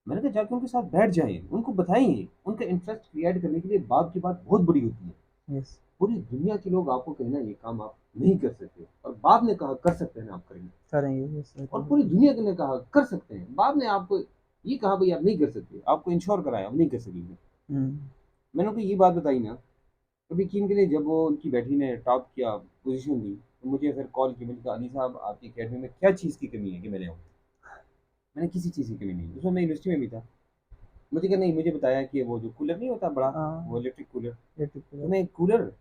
मैंने कहा जाके उनके साथ बैठ जाएं, उनको बताएं, उनका इंटरेस्ट क्रिएट करने के लिए बाप की बात बहुत बड़ी होती है। यस पूरी दुनिया के लोग आपको कहना ये काम आप नहीं कर सकते, और बाप ने कहा कर सकते हैं आप करेंगे। करेंगे यस और पूरी दुनिया ने कहा कर सकते हैं, बाप ने आपको ये कहा भाई आप नहीं कर सकते, आपको इंश्योर कराया आप नहीं कर सकेंगे। मैंने उनको ये बात बताई ना, कभी यकीन के लिए जब वो उनकी बेटी ने टॉप किया, पोजीशन ली, तो मुझे फिर कॉल की, मैंने कहा अली साहब आपकी अकेडमी में क्या चीज़ की कमी है कि मैंने आऊँ। मैंने किसी चीज़ की कमी नहीं, उसमें मैं यूनिवर्सिटी में भी था। मुझे कहा नहीं, मुझे बताया कि वो जो कूलर नहीं होता बड़ा, वो इलेक्ट्रिक कूलर, तो मैं एक कूलर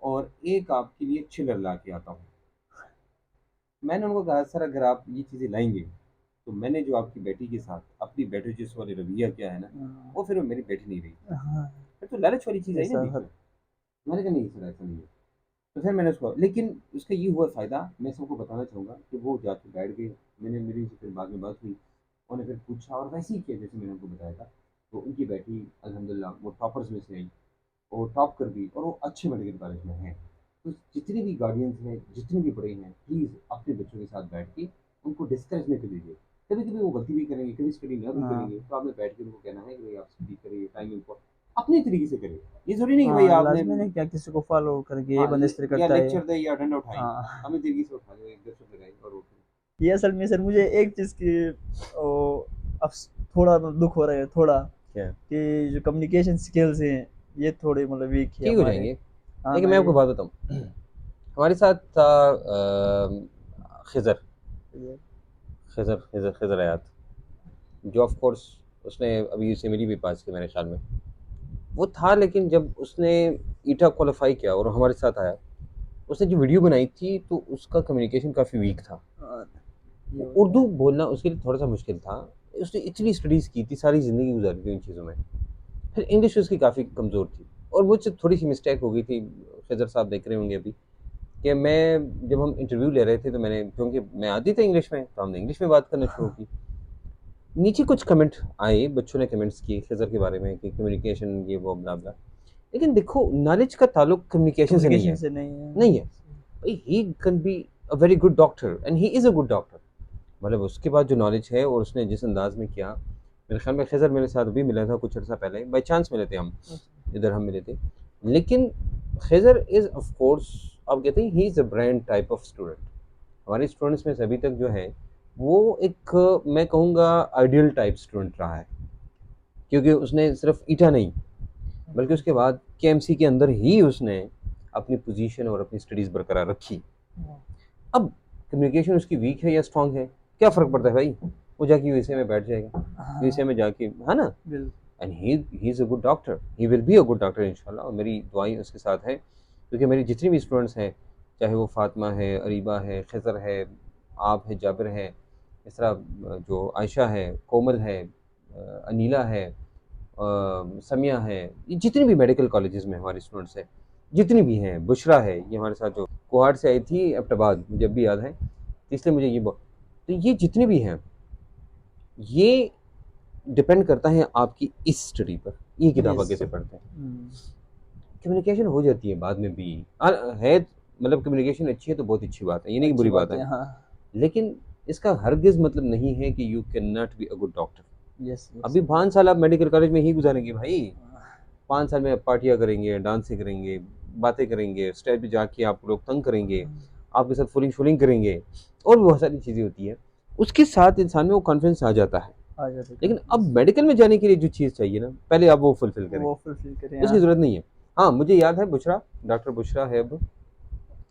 और एक आपके लिए चिलर ला के आता हूँ। मैंने उनको कहा सर अगर आप ये चीज़ें लाएंगे तो मैंने जो आपकी बेटी के साथ अपनी बेटी जिस वाले रवैया किया है ना, वो फिर वो मेरी बेटी नहीं रही, फिर तो लालच वाली चीज़ आई ना बीच में। मैंने कहा नहीं सर ऐसा नहीं है। तो फिर मैंने उसको, लेकिन उसका ये हुआ फ़ायदा, मैं सबको बताना चाहूँगा कि वो जाके बैठ गए, मैंने मेरी उनसे फिर बाद में बात हुई, उन्होंने फिर पूछा और वैसे ही किया जैसे मैंने उनको बताया था। तो उनकी बेटी अल्हम्दुलिल्लाह वो टॉपर्स में से आई, वो टॉप कर गई और वो अच्छे मेडिकल कॉलेज में हैं। तो जितने भी गार्डियंस हैं, जितने भी बड़े हैं, प्लीज़ अपने बच्चों के साथ बैठ के उनको डिस्करेज नहीं कर दीजिए। कभी कभी वो गलती भी करेंगे, कभी स्टडी ना भी करेंगे, तो आपने बैठ के उनको कहना है कि भाई आप स्टडी करिए, टाइम इनको अपने तरीके से करिए। ये ज़रूरी नहीं कि भाई आपने लाजमी नहीं क्या किसी को फॉलो करके ये हाँ बंदा इस तरह या करता है। लेक्चर दे या डंडा उठाई, हाँ अपने तरीके से उठा लो, एक दो शब्द लगाई और उठ ये असल में सर मुझे एक चीज़ की ओ, थोड़ा दुख हो रहा है थोड़ा क्या कि जो कम्युनिकेशन स्किल्स हैं ये थोड़े मतलब वीक है ठीक हो हमारे। जाएंगे। हाँ लेकिन ना मैं ये आपको बात बताऊँ, हमारे साथ था खिज़र, खिज़र खिज़र खिज़र हयात, जो ऑफ कोर्स उसने अभी यूसीएमएली भी पास किया मेरे ख्याल में। वो था, लेकिन जब उसने ईटा क्वालिफाई किया और हमारे साथ आया, उसने जो वीडियो बनाई थी तो उसका कम्युनिकेशन काफ़ी वीक था। ये होता उर्दू है। बोलना उसके लिए थोड़ा सा मुश्किल था। उसने इतनी स्टडीज़ की थी, सारी ज़िंदगी गुजारी थी उन चीज़ों में। फिर इंग्लिश उसकी काफ़ी कमज़ोर थी, और मुझसे थोड़ी सी मिस्टेक हो गई थी, खिज़र साहब देख रहे होंगे अभी, कि मैं जब हम इंटरव्यू ले रहे थे तो मैंने, क्योंकि मैं आती थी इंग्लिश में, तो हमने इंग्लिश में बात करना शुरू की। नीचे कुछ कमेंट आए, बच्चों ने कमेंट्स किए खिज़र के बारे में कि कम्युनिकेशन ये वो ब्ला ब्ला। लेकिन देखो नॉलेज का ताल्लुक कम्युनिकेशन से नहीं कम्युनिकेशन है, से नहीं है। नहीं है। He can be a very good doctor and he is a good doctor. मतलब उसके बाद जो नॉलेज है और उसने जिस अंदाज में किया, मेरे ख्याल में खिज़र मेरे साथ भी मिला था कुछ अर्सा पहले, बाई चांस मिले थे हम, इधर हम मिले थे। लेकिन खिज़र इज़ ऑफ कोर्स, आप कहते हैं he is a brand type of student. हमारे स्टूडेंट्स में से अभी तक जो है वो एक, मैं कहूँगा आइडियल टाइप स्टूडेंट रहा है, क्योंकि उसने सिर्फ ईटा नहीं, बल्कि उसके बाद केएमसी के अंदर ही उसने अपनी पोजीशन और अपनी स्टडीज़ बरकरार रखी। अब कम्युनिकेशन उसकी वीक है या स्ट्रांग है, क्या फ़र्क पड़ता है भाई, वो जाके यूएसए में बैठ जाएगा, यूएसए में जाके, है ना। And he is a good doctor, he will be a good doctor इंशाल्लाह, और मेरी दुआएं उसके साथ हैं। क्योंकि मेरी जितनी भी स्टूडेंट्स हैं, चाहे वो फातिमा है, अरीबा है, खिज़र है, आप है, जाबिर है, इस तरह जो आयशा है, कोमल है, अनीला है, समिया है, ये जितनी भी मेडिकल कॉलेजेस में हमारी स्टूडेंट्स हैं, जितनी भी हैं, बुशरा है, ये हमारे साथ जो कोहाट से आई थी एबटाबाद, मुझे अब भी याद है, तो इसलिए मुझे ये तो ये जितने भी हैं, ये डिपेंड करता है आपकी इस स्टडी पर, ये किताब यस कैसे पढ़ते हैं। कम्युनिकेशन हो जाती है बाद में भी, है मतलब कम्युनिकेशन अच्छी है तो बहुत अच्छी बात है, ये नहीं कि अच्छी बुरी बात बात है, है हाँ। लेकिन इसका हरगिज़ मतलब नहीं है कि you can not be a good doctor. Yes अभी 5 साल आप मेडिकल कॉलेज में ही गुजारेंगे भाई, 5 साल में आप पार्टियाँ करेंगे, डांसिंग करेंगे, बातें करेंगे, स्टेज पे जाके आप लोग तंग करेंगे, आपके साथ फुलिंग शुलिंग करेंगे, और भी बहुत सारी चीज़ें होती हैं। उसके साथ इंसान में वो कॉन्फिडेंस आ जाता है। आ जाते लेकिन अब मेडिकल में जाने के लिए जो चीज़ चाहिए ना, पहले आप वो फुलफ़िल करें, वो फुलफिल करें उसकी हाँ। ज़रूरत नहीं है। हाँ, मुझे याद है बुशरा, डॉक्टर बुशरा है अब,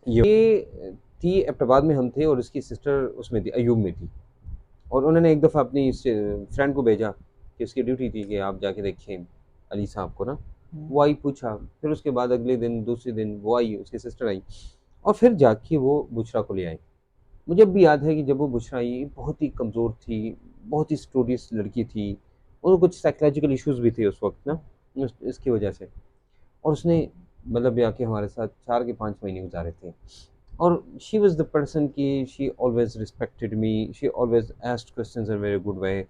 ये थी एबटाबाद में हम थे और उसकी सिस्टर उसमें थी, अयूब में थी, और उन्होंने एक दफ़ा अपनी फ्रेंड को भेजा कि उसकी ड्यूटी थी कि आप जाके देखें अली साहब को ना। वो आई, पूछा, फिर उसके बाद अगले दिन, दूसरे दिन वो आई, उसकी सिस्टर आई, और फिर जाके वो बुशरा को ले आई। मुझे अब भी याद है कि जब वो बुशरा आई, बहुत ही कमज़ोर थी, बहुत ही स्टूडियस लड़की थी, और कुछ साइकोलॉजिकल इश्यूज़ भी थे उस वक्त ना, इसकी वजह से। और उसने मतलब आके हमारे साथ 4 के 5 महीने गुजारे थे, और शी वाज़ द पर्सन की she always respected me, she always asked questions in a very good way,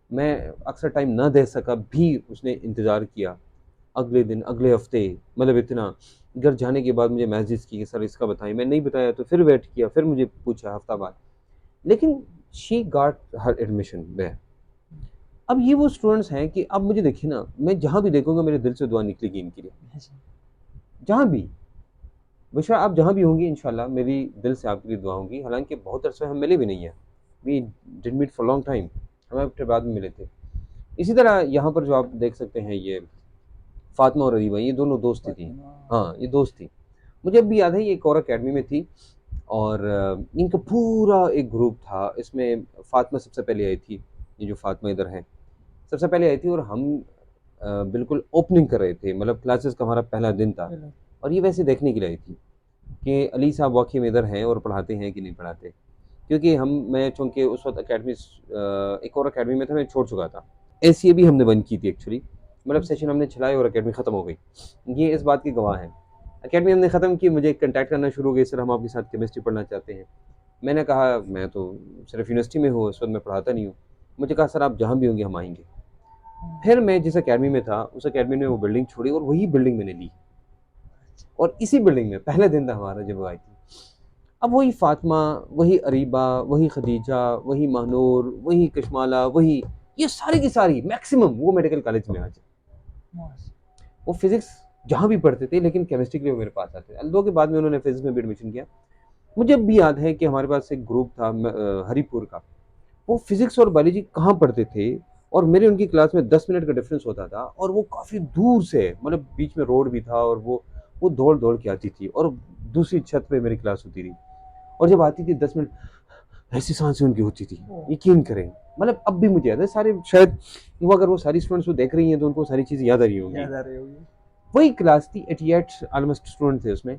मैं अक्सर टाइम ना दे सका भी उसने इंतज़ार किया, अगले दिन, अगले हफ्ते, मतलब इतना। घर जाने के बाद मुझे मैसेज किए, सर इसका बताइए, मैं नहीं बताया तो फिर वेट किया, फिर मुझे पूछा हफ्ता बाद, लेकिन she got her admission there. अब ये वो स्टूडेंट्स हैं कि अब मुझे देखिए ना, मैं जहाँ भी देखूंगा मेरे दिल से दुआ निकलेगी इनके लिए, जहाँ भी, बेशक आप जहाँ भी होंगी इंशाल्लाह मेरी दिल से आपके लिए दुआ होगी। हालांकि बहुत अरसे हम मिले भी नहीं हैं, we did meet for long time, हम आफ्टर बाद में मिले थे। इसी तरह यहाँ पर जो आप देख सकते हैं, ये फातिमा और अरीबा, ये दोनों दोस्ती थी। हाँ, ये दोस्त थी। मुझे अब भी याद है, ये एक और अकेडमी में थी, और इनका पूरा एक ग्रुप था। इसमें फातिमा सबसे पहले आई थी, ये जो फातिमा इधर है सबसे पहले आई थी, और हम बिल्कुल ओपनिंग कर रहे थे, मतलब क्लासेस का हमारा पहला दिन था। और ये वैसे देखने के लिए आई थी कि अली साहब वाकई में इधर हैं और पढ़ाते हैं कि नहीं पढ़ाते, क्योंकि मैं चूँकि उस वक्त अकेडमी, एक और अकेडमी में था, मैं छोड़ चुका था। एस भी हमने बंद की थी एक्चुअली, मतलब सेशन हमने चलाए और अकेडमी ख़त्म हो गई। ये इस बात की गवाह है। अकेडमी हमने ख़त्म की, मुझे कॉन्टैक्ट करना शुरू हो गए, सर हम आपके साथ केमिस्ट्री पढ़ना चाहते हैं। मैंने कहा मैं तो सिर्फ यूनिवर्सिटी में हूँ, इस वक्त मैं पढ़ाता नहीं हूँ। मुझे कहा सर आप जहाँ भी होंगे हम आएंगे। फिर मैं जिस अकेडमी में था उस अकेडमी ने वो बिल्डिंग छोड़ी और वही बिल्डिंग मैंने ली, और इसी बिल्डिंग में पहले दिन था हमारा जब वो आई थी। अब वही फातिमा, वही अरीबा, वही खदीजा, वही महानूर, वही कशमाला, वही, ये सारी की सारी मैक्सिमम वो मेडिकल कॉलेज में आज। वो फिजिक्स जहाँ भी पढ़ते थे, लेकिन केमिस्ट्री के लिए वो मेरे पास आते थे। अल्दो के बाद में उन्होंने फिजिक्स में भी एडमिशन किया। मुझे अब भी याद है कि हमारे पास एक ग्रुप था हरिपुर का, वो फिजिक्स और बायोलॉजी कहाँ पढ़ते थे, और मेरे उनकी क्लास में 10 मिनट का डिफरेंस होता था, और वो काफ़ी दूर से, मतलब बीच में रोड भी था, और वो दौड़ दौड़ के आती थी, और दूसरी छत पे मेरी क्लास होती थी। और जब आती थी 10 मिनट, ऐसी सांसें उनकी होती थी, यकीन करें, मतलब अब भी मुझे याद है सारे, शायद वो अगर वो सारी स्टूडेंट्स को देख रही हैं तो उनको सारी चीज़ें याद आ रही होंगी। वही क्लास थी, 88 ऑलमोस्ट स्टूडेंट थे उसमें,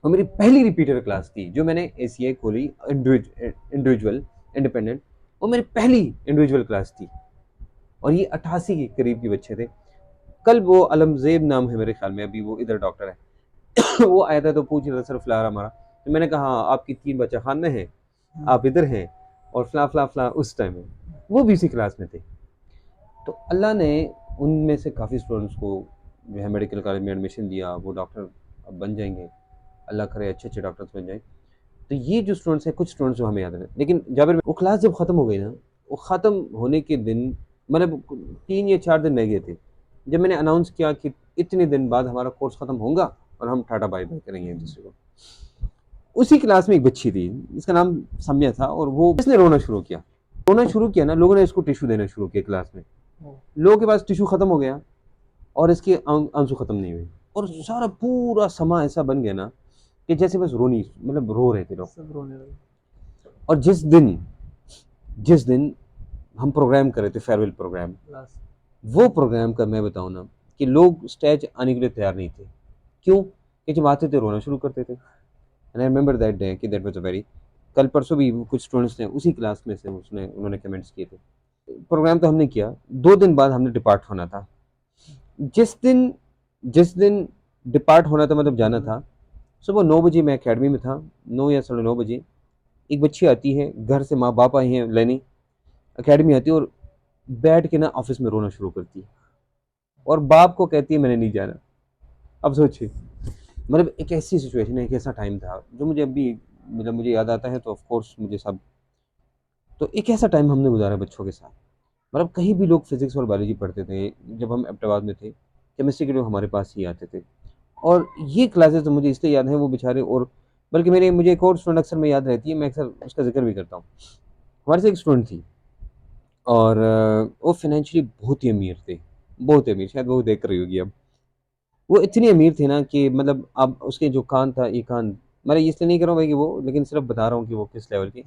और मेरी पहली रिपीटर क्लास थी जो मैंने एसीआई खोली, इंडिविजुअल इंडिपेंडेंट, वो मेरी पहली इंडिविजुअल क्लास थी। और ये 88 के करीब के बच्चे थे। कल वो अलमजेब नाम है मेरे ख्याल में, अभी वो इधर डॉक्टर है वो आया था तो पूछ रहा था सर फ्लावर हमारा, तो मैंने कहा हाँ आपकी 3 बच्चा खान में है, आप इधर हैं, और फ्ला फ्ला फ्ला उस टाइम में वो भी इसी क्लास में थे। तो अल्लाह ने उनमें से काफ़ी स्टूडेंट्स को जो है मेडिकल कॉलेज में एडमिशन दिया, वो डॉक्टर अब बन जाएंगे, अल्लाह करे अच्छे अच्छे डॉक्टर्स बन जाए। तो ये जो स्टूडेंट्स हैं, कुछ स्टूडेंट्स जो हमें याद है, लेकिन जाबिर वो क्लास जब ख़त्म हो गई ना, वो ख़त्म होने के दिन, मतलब 3 या 4 दिन रह गए थे, जब मैंने अनाउंस किया कि इतने दिन बाद हमारा कोर्स ख़त्म होगा और हम टाटा बाय बाय करेंगे एक दूसरे को। उसी क्लास में एक बच्ची थी, इसका नाम सम्या था, और वो इसने रोना शुरू किया ना, लोगों ने इसको टिश्यू देना शुरू किया क्लास में। लोगों के पास टिश्यू ख़त्म हो गया और इसके आंसू ख़त्म नहीं हुए, और सारा पूरा समा ऐसा बन गया ना कि जैसे बस रोनी, मतलब रो रहे थे लोग। सब रोने लगे। और जिस दिन हम प्रोग्राम कर रहे थे, फेयरवेल प्रोग्राम, वो प्रोग्राम का मैं बताऊँ ना कि लोग स्टेज आने के लिए तैयार नहीं थे। क्यों? कि जब आते थे रोना शुरू करते थे। And I remember that day कि दैट वाज अ वेरी, कल परसों भी कुछ स्टूडेंट्स ने उसी क्लास में से उन्होंने कमेंट्स किए थे। प्रोग्राम तो हमने किया, 2 दिन बाद हमने डिपार्ट होना था। जिस दिन डिपार्ट होना था, मतलब जाना था, सुबह 9 बजे मैं अकेडमी में था, 9 या 9:30 बजे एक बच्ची आती है, घर से माँ बाप आए हैं लेने, अकेडमी आती है और बैठ के ना ऑफिस में रोना शुरू करती है, और बाप को कहती है मैंने नहीं जाना। अब सोचिए, मतलब एक ऐसी सिचुएशन है, एक ऐसा टाइम था जो मुझे अभी, मतलब मुझे याद आता है तो ऑफ कोर्स मुझे सब, तो एक ऐसा टाइम हमने गुजारा बच्चों के साथ। मतलब कहीं भी लोग फिजिक्स और बायोलॉजी पढ़ते थे, जब हम अहमदाबाद में थे केमिस्ट्री के लोग हमारे पास ही आते थे। और ये क्लासेस तो मुझे इसलिए याद है, वो बेचारे, और बल्कि मुझे एक और स्टूडेंट अक्सर में याद रहती है, मैं अक्सर उसका जिक्र भी करता हूँ। हमारे से एक स्टूडेंट थी, और वो फाइनेंशियली बहुत ही अमीर थे, बहुत अमीर, शायद वो देख रही होगी अब। वो इतनी अमीर थे ना कि मतलब अब उसके जो कान था, ये कान, मैं इसलिए नहीं कर रहा हूँ भाई कि वो, लेकिन सिर्फ बता रहा हूँ कि वो किस लेवल की,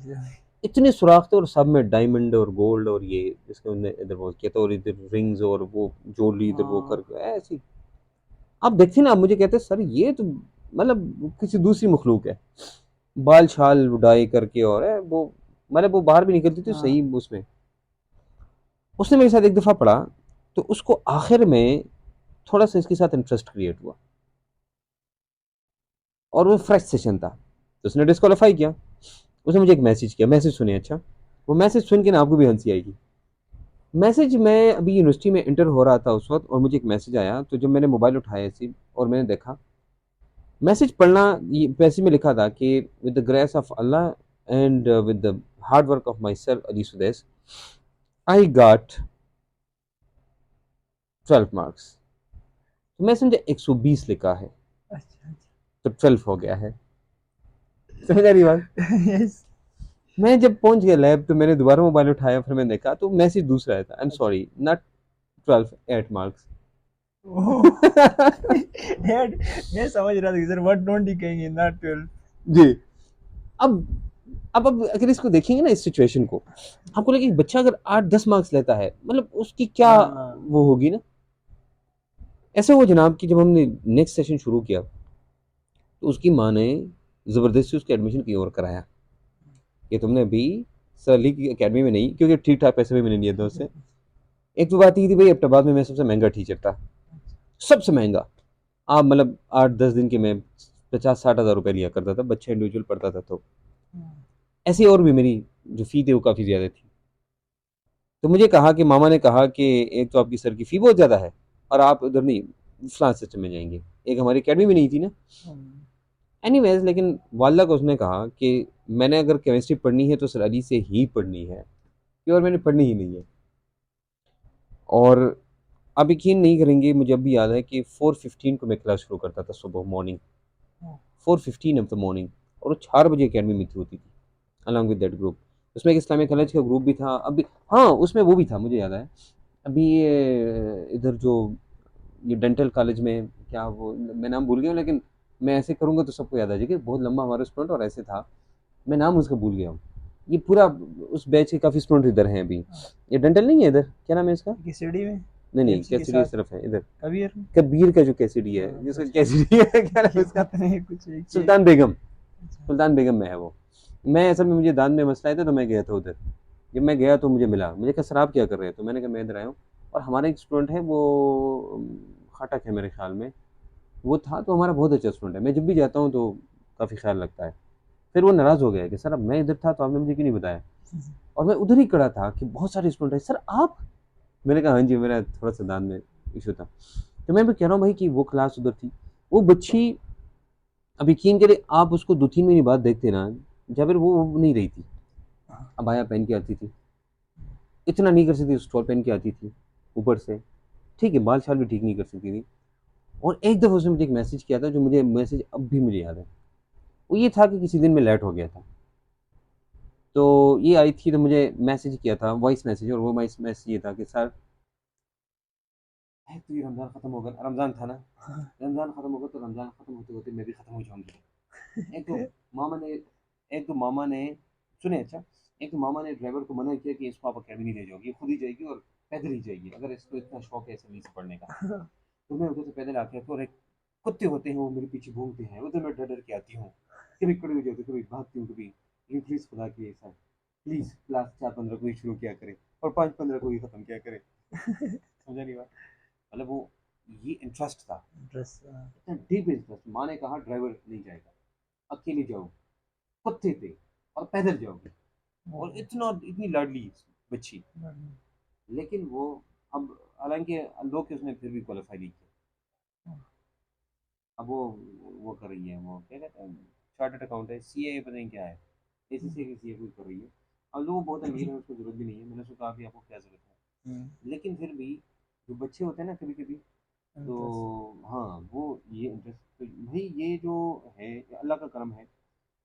इतने सुराख थे, और सब में डायमंड और गोल्ड, और ये जिसके उन्होंने इधर वो किया था, और इधर रिंग्स और वो जोली इधर वो करके ऐसी। आप देखते ना, आप मुझे कहते सर ये तो मतलब किसी दूसरी मखलूक है, बाल छाल उड़ाई करके, और है वो, मतलब वो बाहर भी निकलती थी सही उसमें। उसने मेरे साथ एक दफ़ा पढ़ा, तो उसको आखिर में थोड़ा सा इसके साथ इंटरेस्ट क्रिएट हुआ, और वो फ्रेश सेशन था, तो उसने डिस्क्वालीफाई किया। उसने मुझे एक मैसेज किया, मैसेज सुनिए, अच्छा, वो मैसेज सुन के ना आपको भी हंसी आएगी। मैसेज, मैं अभी यूनिवर्सिटी में इंटर हो रहा था उस वक़्त और मुझे एक मैसेज आया, तो जब मैंने मोबाइल उठाया ऐसे और मैंने देखा, मैसेज पढ़ना, ये मैसेज में लिखा था कि with the grace of Allah and with the hard work of my sir Ali Sudais, I got 12 marks. तो मैं समझा 120 लिखा है, अच्छा तो 12 हो गया है। समझ आ रही बात? अच्छा यस मैं जब पहुंच गया लैब तो मैंने दोबारा मोबाइल उठाया, फिर मैंने देखा तो मैसेज दूसरा आया था, आई एम अच्छा sorry not 12, 8 marks. Oh dad मैं समझ रहा था कि सर व्हाट डोंट ही कहेंगे नॉट 12 जी। अब अब अगर इसको देखेंगे ना इस सिचुएशन को, आपको लगेगा कि बच्चा अगर 8-10 मार्क्स लेता है, मतलब उसकी क्या हाँ वो होगी ना। ऐसे हुआ जनाब कि जब हमने नेक्स्ट सेशन शुरू किया, तो उसकी माँ ने ज़बरदस्ती उसके एडमिशन की ओर कराया कि तुमने अभी सर अली की अकेडमी में नहीं, क्योंकि ठीक ठाक पैसे भी मिलने नहीं था उससे। एक तो बात ये थी भाई, एबटाबाद में मैं सबसे महंगा टीचर था, सबसे महंगा। आप मतलब 8-10 दिन के मैं 50-60 हज़ार रुपये लिया करता था, बच्चा इंडिविजुअल पढ़ता था तो। ऐसे और भी मेरी जो फ़ी थी वो काफ़ी ज़्यादा थी। तो मुझे कहा कि मामा ने कहा कि एक तो आपकी सर की फ़ी बहुत ज़्यादा है और आप उधर नहीं, फलां सिस्टम में जाएंगे। एक हमारी अकेडमी में नहीं थी ना। एनीवेज, लेकिन वालदा को उसने कहा कि मैंने अगर केमिस्ट्री पढ़नी है तो सर अली से ही पढ़नी है, प्योर मैंने पढ़नी ही नहीं है। और आप यकीन नहीं करेंगे, मुझे अब भी याद है कि 4:15 को मैं क्लास शुरू करता था सुबह मॉर्निंग, 4:15 ऑफ द मॉर्निंग, और वो 4 बजे अकेडमी में होती थी अलॉन्ग विद दैट ग्रुप। उसमें एक इस्लामिक कॉलेज का ग्रुप भी था अभी। हाँ, उसमें वो भी था, मुझे याद है। अभी ये इधर जो ये डेंटल कॉलेज में, क्या वो मैं नाम भूल गया हूँ, लेकिन मैं ऐसे करूँगा तो सबको याद आ जाएगा, बहुत लंबा हमारा स्टूडेंट और ऐसे था, मैं नाम उसका भूल गया हूँ। ये पूरा उस बैच के काफ़ी स्टूडेंट इधर हैं अभी। ये डेंटल नहीं है इधर, क्या नाम है इसका? केसीडी में नहीं नहीं, केएमसी के कैसीडी साथ सिर्फ है इधर। कबीर कबीर का जो कैसीडी है, जिसका अच्छा कैसीडी है, क्या नाम है ये इसका? पता नहीं कुछ एक ही है सुल्तान बेगम। अच्छा सुल्तान बेगम में है वो। मैं असल में, मुझे दांत में मसला है था तो मैं गया था उधर। जब मैं गया तो मुझे मिला, मुझे कहा सर आप क्या कर रहे हैं, तो मैंने कहा मैं इधर आया हूँ। और हमारा एक स्टूडेंट है वो खाटक है मेरे ख्याल में, वो था, तो हमारा बहुत अच्छा स्टूडेंट है, मैं जब भी जाता हूँ तो काफ़ी ख्याल लगता है। फिर वो नाराज़ हो गया कि सर अब मैं इधर था तो आपने मुझे क्यों नहीं बताया। और मैं उधर ही खड़ा था कि बहुत सारे स्टूडेंट हैं, सर आप। मैंने कहा हाँ जी, मेरा थोड़ा सा दांत में इशू था। तो मैं भी कह रहा हूँ भाई कि वो क्लास उधर थी, वो बच्ची, अब यकीन करें आप उसको 2-3 महीने बाद देखते ना, जाबिर वो नहीं रही थी। अबाया पहन के आती थी, इतना नहीं कर सकती, स्टॉल पहन के आती थी ऊपर से, ठीक है बाल शाल भी ठीक नहीं कर सकती थी। और एक दफ़ा उसने मुझे एक मैसेज किया था, जो मुझे मैसेज अब भी मुझे याद है। वो ये था कि किसी दिन मैं लेट हो गया था, तो ये आई थी तो मुझे मैसेज किया था, वॉइस मैसेज, और वो वॉइस मैसेज ये था कि सर, तो ये रमज़ान ख़त्म होगा, रमज़ान था ना, रमज़ान ख़त्म होगा तो रमज़ान ख़त्म होते होते मैं भी ख़त्म हो जाऊंगी। एक तो मामा ने एक तो मामा ने सुने, अच्छा, एक तो मामा ने ड्राइवर को मना किया कि इसको आप अकेडमी नहीं ले जाओगी, ये खुद ही जाएगी और पैदल ही जाएगी, अगर इसको इतना शौक है एसएमई से पढ़ने का। तो मैं उधर से पैदल आके, और एक कुत्ते होते हैं वो मेरे पीछे भूखते हैं, उधर मैं डर डर के आती हूँ, कभी खड़ी हो जाती हूँ, कभी भागती हूँ, कभी, लेकिन प्लीज़ खुदा की ऐसा, प्लीज़ क्लास 4:15 को ही शुरू किया करे और 5:15 को ही ख़त्म किया करे। समझा नहीं बात? मतलब वो, ये इंटरेस्ट था, ड्रेस इतना डीप इंटरेस्ट। माँ ने कहा ड्राइवर नहीं जाएगा, अकेले जाओ, कुत्ते थे, और पैदल जाओगे, और इतना, इतनी लाडली बच्ची। लेकिन वो, अब हालांकि लोग के उसने फिर भी क्वालिफाई नहीं किया। अब वो कर रही है, वो क्या कहते हैं, चार्टर्ड अकाउंट है, सीए पता नहीं क्या है, एसीसी की सीए कोई कर रही है। अब लोग बहुत अमीर है, उसको जरूरत भी नहीं है, मैंने उसको कहा कि आपको क्या जरूरत है, लेकिन फिर भी जो बच्चे होते हैं ना कभी कभी, तो हाँ वो, ये इंटरेस्ट तो भाई, ये जो है ये अल्लाह का करम है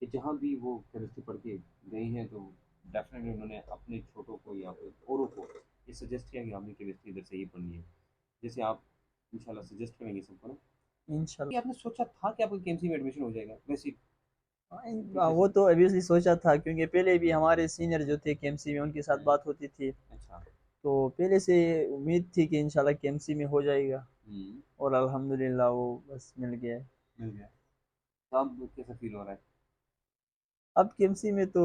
कि जहाँ भी वो केमिस्ट्री पढ़ के गए हैं, तो डेफिनेटली उन्होंने अपने छोटों को या फिर औरों को ये सजेस्ट किया कि आपने केमिस्ट्री इधर से ही पढ़नी है, जैसे आप इंशाल्लाह सजेस्ट करेंगे सबको ना। ये इंशाल्लाह आपने सोचा था कि आपका केएमसी में एडमिशन हो जाएगा वैसे टीचर्स वो ने? तो ऑब्वियसली सोचा था क्योंकि पहले भी हमारे सीनियर जो थे केएमसी में उनके साथ बात होती थी अच्छा। तो पहले से उम्मीद थी कि इंशाल्लाह केएमसी में हो जाएगा हम्म। और अल्हम्दुलिल्लाह वो बस मिल गया है। मिल गया। तो अब कैसा फील हो रहा है? अब केएमसी में तो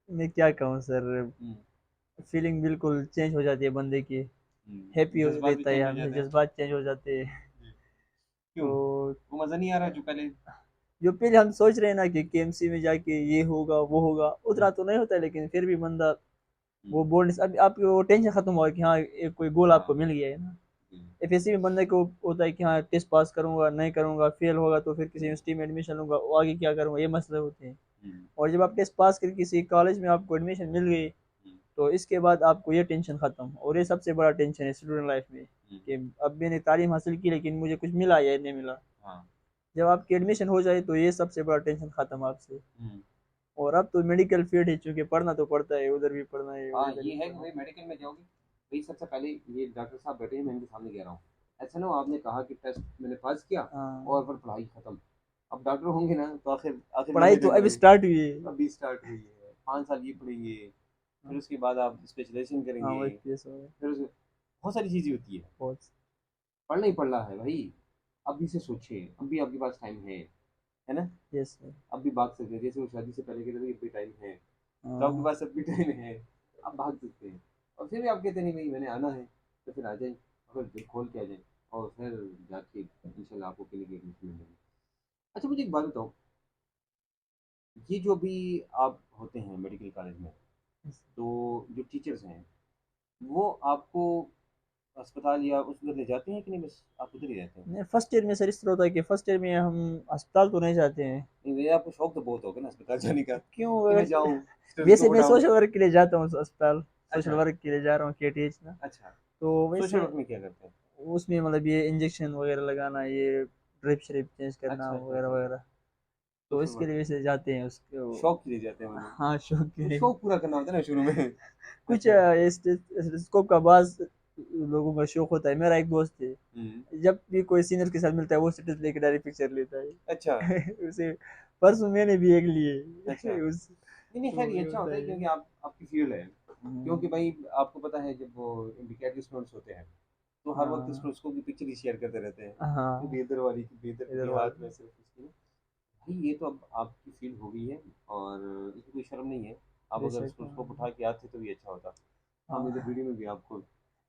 मैं क्या कहूँ सर, हम्म। फीलिंग बिल्कुल चेंज हो जाती है बंदे की, हैप्पी हो जज्बात भी रहता है चेंज हो हमें, जाते हैं। जज्बात चेंज हो जाते हैं। जी। क्यों, तो वो मज़ा नहीं आ रहा जो पहले? जो पहले हम सोच रहे हैं ना कि केएमसी में जाके ये होगा वो होगा, उतना तो नहीं होता है लेकिन फिर भी बंदा वो बोर्ड अब आपकी वो टेंशन खत्म हुआ कि हाँ एक कोई गोल आपको मिल गया है ना। एफएससी में बंदे को होता है कि हाँ टेस्ट पास करूंगा, नहीं करूंगा, फेल होगा तो फिर किसी यूनिवर्सिटी में एडमिशन लूंगा, वो आगे क्या करूंगा, ये मसले होते हैं। और जब आप टेस्ट पास करके किसी कॉलेज में आपको एडमिशन मिल गई तो इसके बाद आपको ये टेंशन खत्म। और ये सबसे बड़ा टेंशन है स्टूडेंट लाइफ में कि अब मैंने तालीम हासिल की लेकिन मुझे कुछ मिला या नहीं मिला। जब आपकी एडमिशन हो जाए तो ये सबसे बड़ा टेंशन खत्म आपसे। और अब तो मेडिकल फील्ड है, चूंकि पढ़ना तो पड़ता है, उधर भी पढ़ना है, हाँ उधर ये भी है कि पढ़ना भाई मेडिकल में जाओगे भाई सबसे पहले ये डॉक्टर साहब बैठे हैं मैं इनके सामने कह रहा हूँ ऐसा ना हो आपने कहा कि टेस्ट मैंने पास किया है। हाँ, और फिर पढ़ाई खत्म। अब डॉक्टर होंगे ना तो आखिर आखिर पढ़ाई तो मेडिकल अभी करेंगे स्टार्ट हुई है। अभी स्टार्ट हुई है 5 साल ये पढ़ेंगे फिर उसके बाद आप स्पेशलाइजेशन हाँ करेंगे वही केस हो गया। फिर उसके बहुत सारी चीज़ें होती है। बहुत। पढ़ना ही पढ़ना है भाई। अभी से सोचिए अभी आपके पास टाइम है ना। Yes sir. अब भी भाग सकते हैं जैसे वो शादी से पहले कहते थे कि अभी टाइम है तो आपके हाँ, पास अब भी टाइम है। आप भाग सकते हैं और फिर भी आप कहते नहीं भाई मैंने आना है तो फिर आ जाए अगर दिल खोल के आ जाए और फिर जाके इंशाल्लाह आपको किन्हीं की एडमिशन मिल जाएगी। अच्छा मुझे एक बात बताओ ये जो भी आप होते हैं मेडिकल कॉलेज में तो जो टीचर्स हैं वो आपको अस्पताल या उस उधर ले जाते हैं कि नहीं बस आप उधर ही रहते हैं। नहीं फर्स्ट ईयर में सर इस तरह होता है कि फर्स्ट ईयर में हम अस्पताल तो नहीं जाते हैं। नहीं भैया आपको शौक तो बहुत होगा ना अस्पताल जाने का क्यों कि मैं जाऊँ वैसे स्टेथोस्कोप मैं उठाऊं। सोशल वर्क के लिए जाता हूँ अस्पताल, सोशल अच्छा वर्क के लिए जा रहा हूँ केटीएच ना। अच्छा तो सोशल वैसे वर्क में क्या करते हैं। उसमें मतलब ये इंजेक्शन वगैरह लगाना, ये ड्रिप श्रिप चेंज करना अच्छा अच्छा वगैरह अच्छा अच्छा वगैरह। तो सोशल इसके वर्क लिए वैसे जाते हैं उसके। शौक के लिए जाते हैं मतलब हाँ शौक के तो लिए। शौक पूरा करना होता है ना शुरू में। कुछ अच्छा स्कोप का बाज लोगों का शौक होता है। मेरा एक दोस्त है, जब भी कोई सीनियर के साथ मिलता है वो स्टेटस लेके डायरेक्ट पिक्चर लेता अच्छा है। उसे परसों मैंने भी एक अच्छा लिए उस। नहीं नहीं खैर तो ये ये अच्छा होता होता है है। क्योंकि आप आपकी फील्ड है क्योंकि हम्म, भाई आपको पता है जब वो इंडिकेटर स्टूडेंट्स होते हैं तो हर वक्त हाँ उसको की पिक्चर ही शेयर करते रहते हैं कि हाँ बेहतर वाली की बेहतर इधर की हाथ वाले। में सिर्फ उसकी भाई ये तो अब आपकी फील्ड हो गई है और इसमें कोई शर्म नहीं है। आप अगर बेशक उसको हाँ। उसको उठा के आते तो भी अच्छा होता। हम इधर हाँ। वीडियो में भी आपको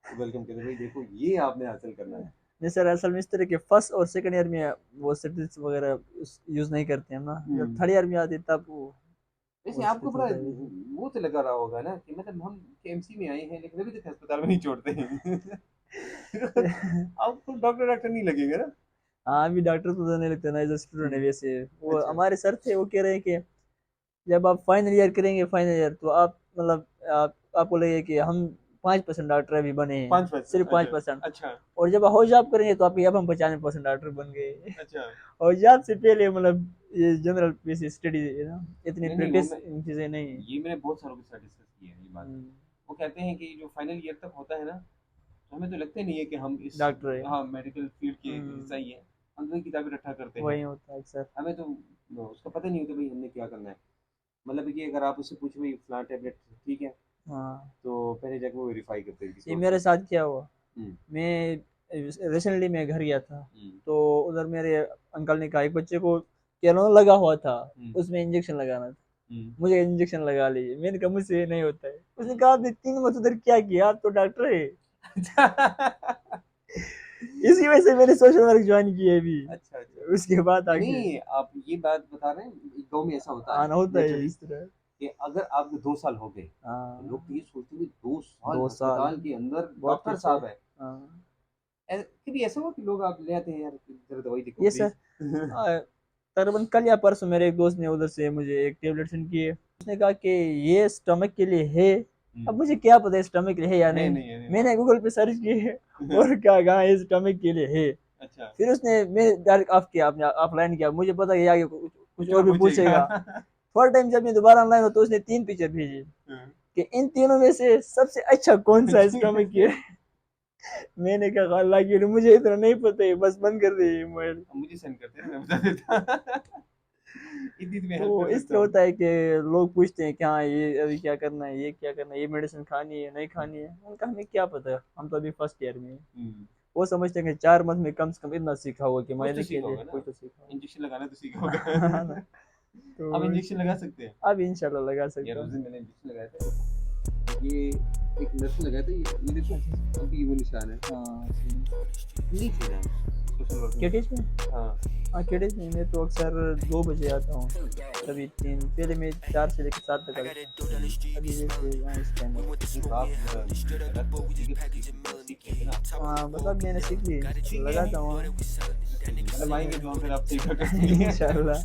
वेलकम कहते भाई देखो ये आपने हासिल करना है। नहीं सर असल में इस तरह के फर्स्ट और सेकंड ईयर में वो स्टेटस वगैरह यूज नहीं करते हैं ना। जब थर्ड ईयर में आते तब वैसे वो आपको स्टेटस बड़ा होता है वैसे। वो तो लगा रहा होगा ना कि मतलब हम केएमसी में आए हैं लेकिन अभी तक अस्पताल में नहीं छोड़ते हैं। आपको डॉक्टर डॉक्टर नहीं लगेगा ना। हाँ अभी डॉक्टर तो नहीं लगते ना, एज स्टूडेंट है हम्म, वैसे। वो अच्छा हमारे सर थे, वो कह रहे हैं कि जब आप फाइनल ईयर करेंगे, फाइनल ईयर तो आप मतलब आपको लगेगा कि हम 5% डॉक्टर अभी बने हैं, 5% सिर्फ पाँच अच्छा परसेंट अच्छा और जब हो जॉब करेंगे तो आपके अब हम 95% डॉक्टर बन गए। अच्छा और जॉब से पहले मतलब ये जनरल बेसिस स्टडी है ना, इतनी नहीं नहीं वो प्रैक्टिस मैं चीजें नहीं है। ये मैंने बहुत सारों के साथ डिस्कस किया है ये बात। वो कहते हैं कि जो फाइनल ईयर तक होता है ना तो हमें तो लगता ही नहीं है कि हम इस डॉक्टर है। हाँ मेडिकल फील्ड के एक हिस्सा ही है। हम तो किताबें रट्टा करते हैं वही होता है अक्सर। हमें तो उसका पता नहीं होता भाई हमने क्या करना है। मतलब कि अगर आप उससे पूछो भाई फलां टैबलेट ठीक है हाँ तो पहले जाके वो वेरीफाई करते हैं किसी ये और मेरे से। साथ क्या हुआ, हम्म मैं रिसेंटली मैं घर गया था। हम्म तो उधर मेरे अंकल ने कहा एक बच्चे को कैनोन लगा हुआ था, हम्म उसमें इंजेक्शन लगाना था। हम्म मुझे इंजेक्शन लगा ली, मैंने कहा मुझसे नहीं होता है। उसने हम्म। कहा आपने 3 month उधर क्या किया, आप तो डॉक्टर है। अच्छा इसी वजह से मैंने सोशल वर्क ज्वाइन की है अभी। अच्छा अच्छा उसके बाद नहीं आगे नहीं आप ये बात बता रहे हैं गाँव में ऐसा होता है आना होता है नेचुरली इस तरह। कि अगर आपके 2 साल हो गए तो लोग तो हाँ ये सोचते हैं कि 2 साल 2 साल अस्पताल के अंदर बहुत डॉक्टर कुछ है। साहब है। हाँ कभी ऐसा हुआ कि लोग आप ले आते हैं यार जरा दवाई देखो ये सर प्लीज। हम्म तकरीबन कल या परसों मेरे एक दोस्त ने उधर से मुझे एक टेबलेट सेंड की है। उसने कहा कि ये स्टमक के लिए है। अब मुझे क्या पता है स्टमक के लिए है या नहीं नहीं। नहीं नहीं मैंने हाँ गूगल पे सर्च की है और क्या कहा ये स्टमक के लिए है। अच्छा फिर उसने मैं डायरेक्ट ऑफ किया, आपने ऑफलाइन किया, मुझे पता है ये आगे कुछ कुछ और और भी पूछेगा। पूछेगा। थोड़ा टाइम जब मैं दोबारा ऑनलाइन हो तो उसने 3 पिक्चर भेजी कि इन तीनों में से सबसे अच्छा कौन सा स्टमक के। मैंने कहा अल्लाह की कसम, मुझे इतना नहीं पता है, बस बंद कर दे ये मोबाइल। मुझे सेंड करते हैं मैं बता देता। इतनी तो मैं हेल्प तो कर इस सकता तरह हूँ। होता है कि लोग पूछते हैं कि हाँ ये अभी क्या करना है, ये क्या करना है, ये मेडिसिन खानी है नहीं खानी है। उनका हमें क्या पता है, हम तो अभी फर्स्ट ईयर में हैं। वो समझते हैं कि 4 मंथ में कम से कम इतना सीखा होगा कि कुछ तो मैंने के सीखा लिए होगा कुछ ना तो सीखा इंजेक्शन लगाना तो सीखा होगा। है होगा। ना। अब तो इंजेक्शन लगा सकते हैं। अब इंशाल्लाह लगा यार सकता उस हूँ। दिन मैंने इंजेक्शन लगाया था ये एक नर्स लगाया था ये देखो अभी ये वो निशान है हाँ नहीं सीधा सोशल वर्क में केटीज में हाँ हाँ केटीज में मैं तो अक्सर 2 बजे आता हूँ, कभी 3, पहले मैं 4 से लेकर 7 तक आता था, अभी वैसे यहाँ इस टाइम में। तो आप गलत सीख लेते ना हाँ बस अब मैंने सीख ली, लगाता हूँ मतलब आएंगे तो फिर आप सीखा करेंगे इंशाल्लाह।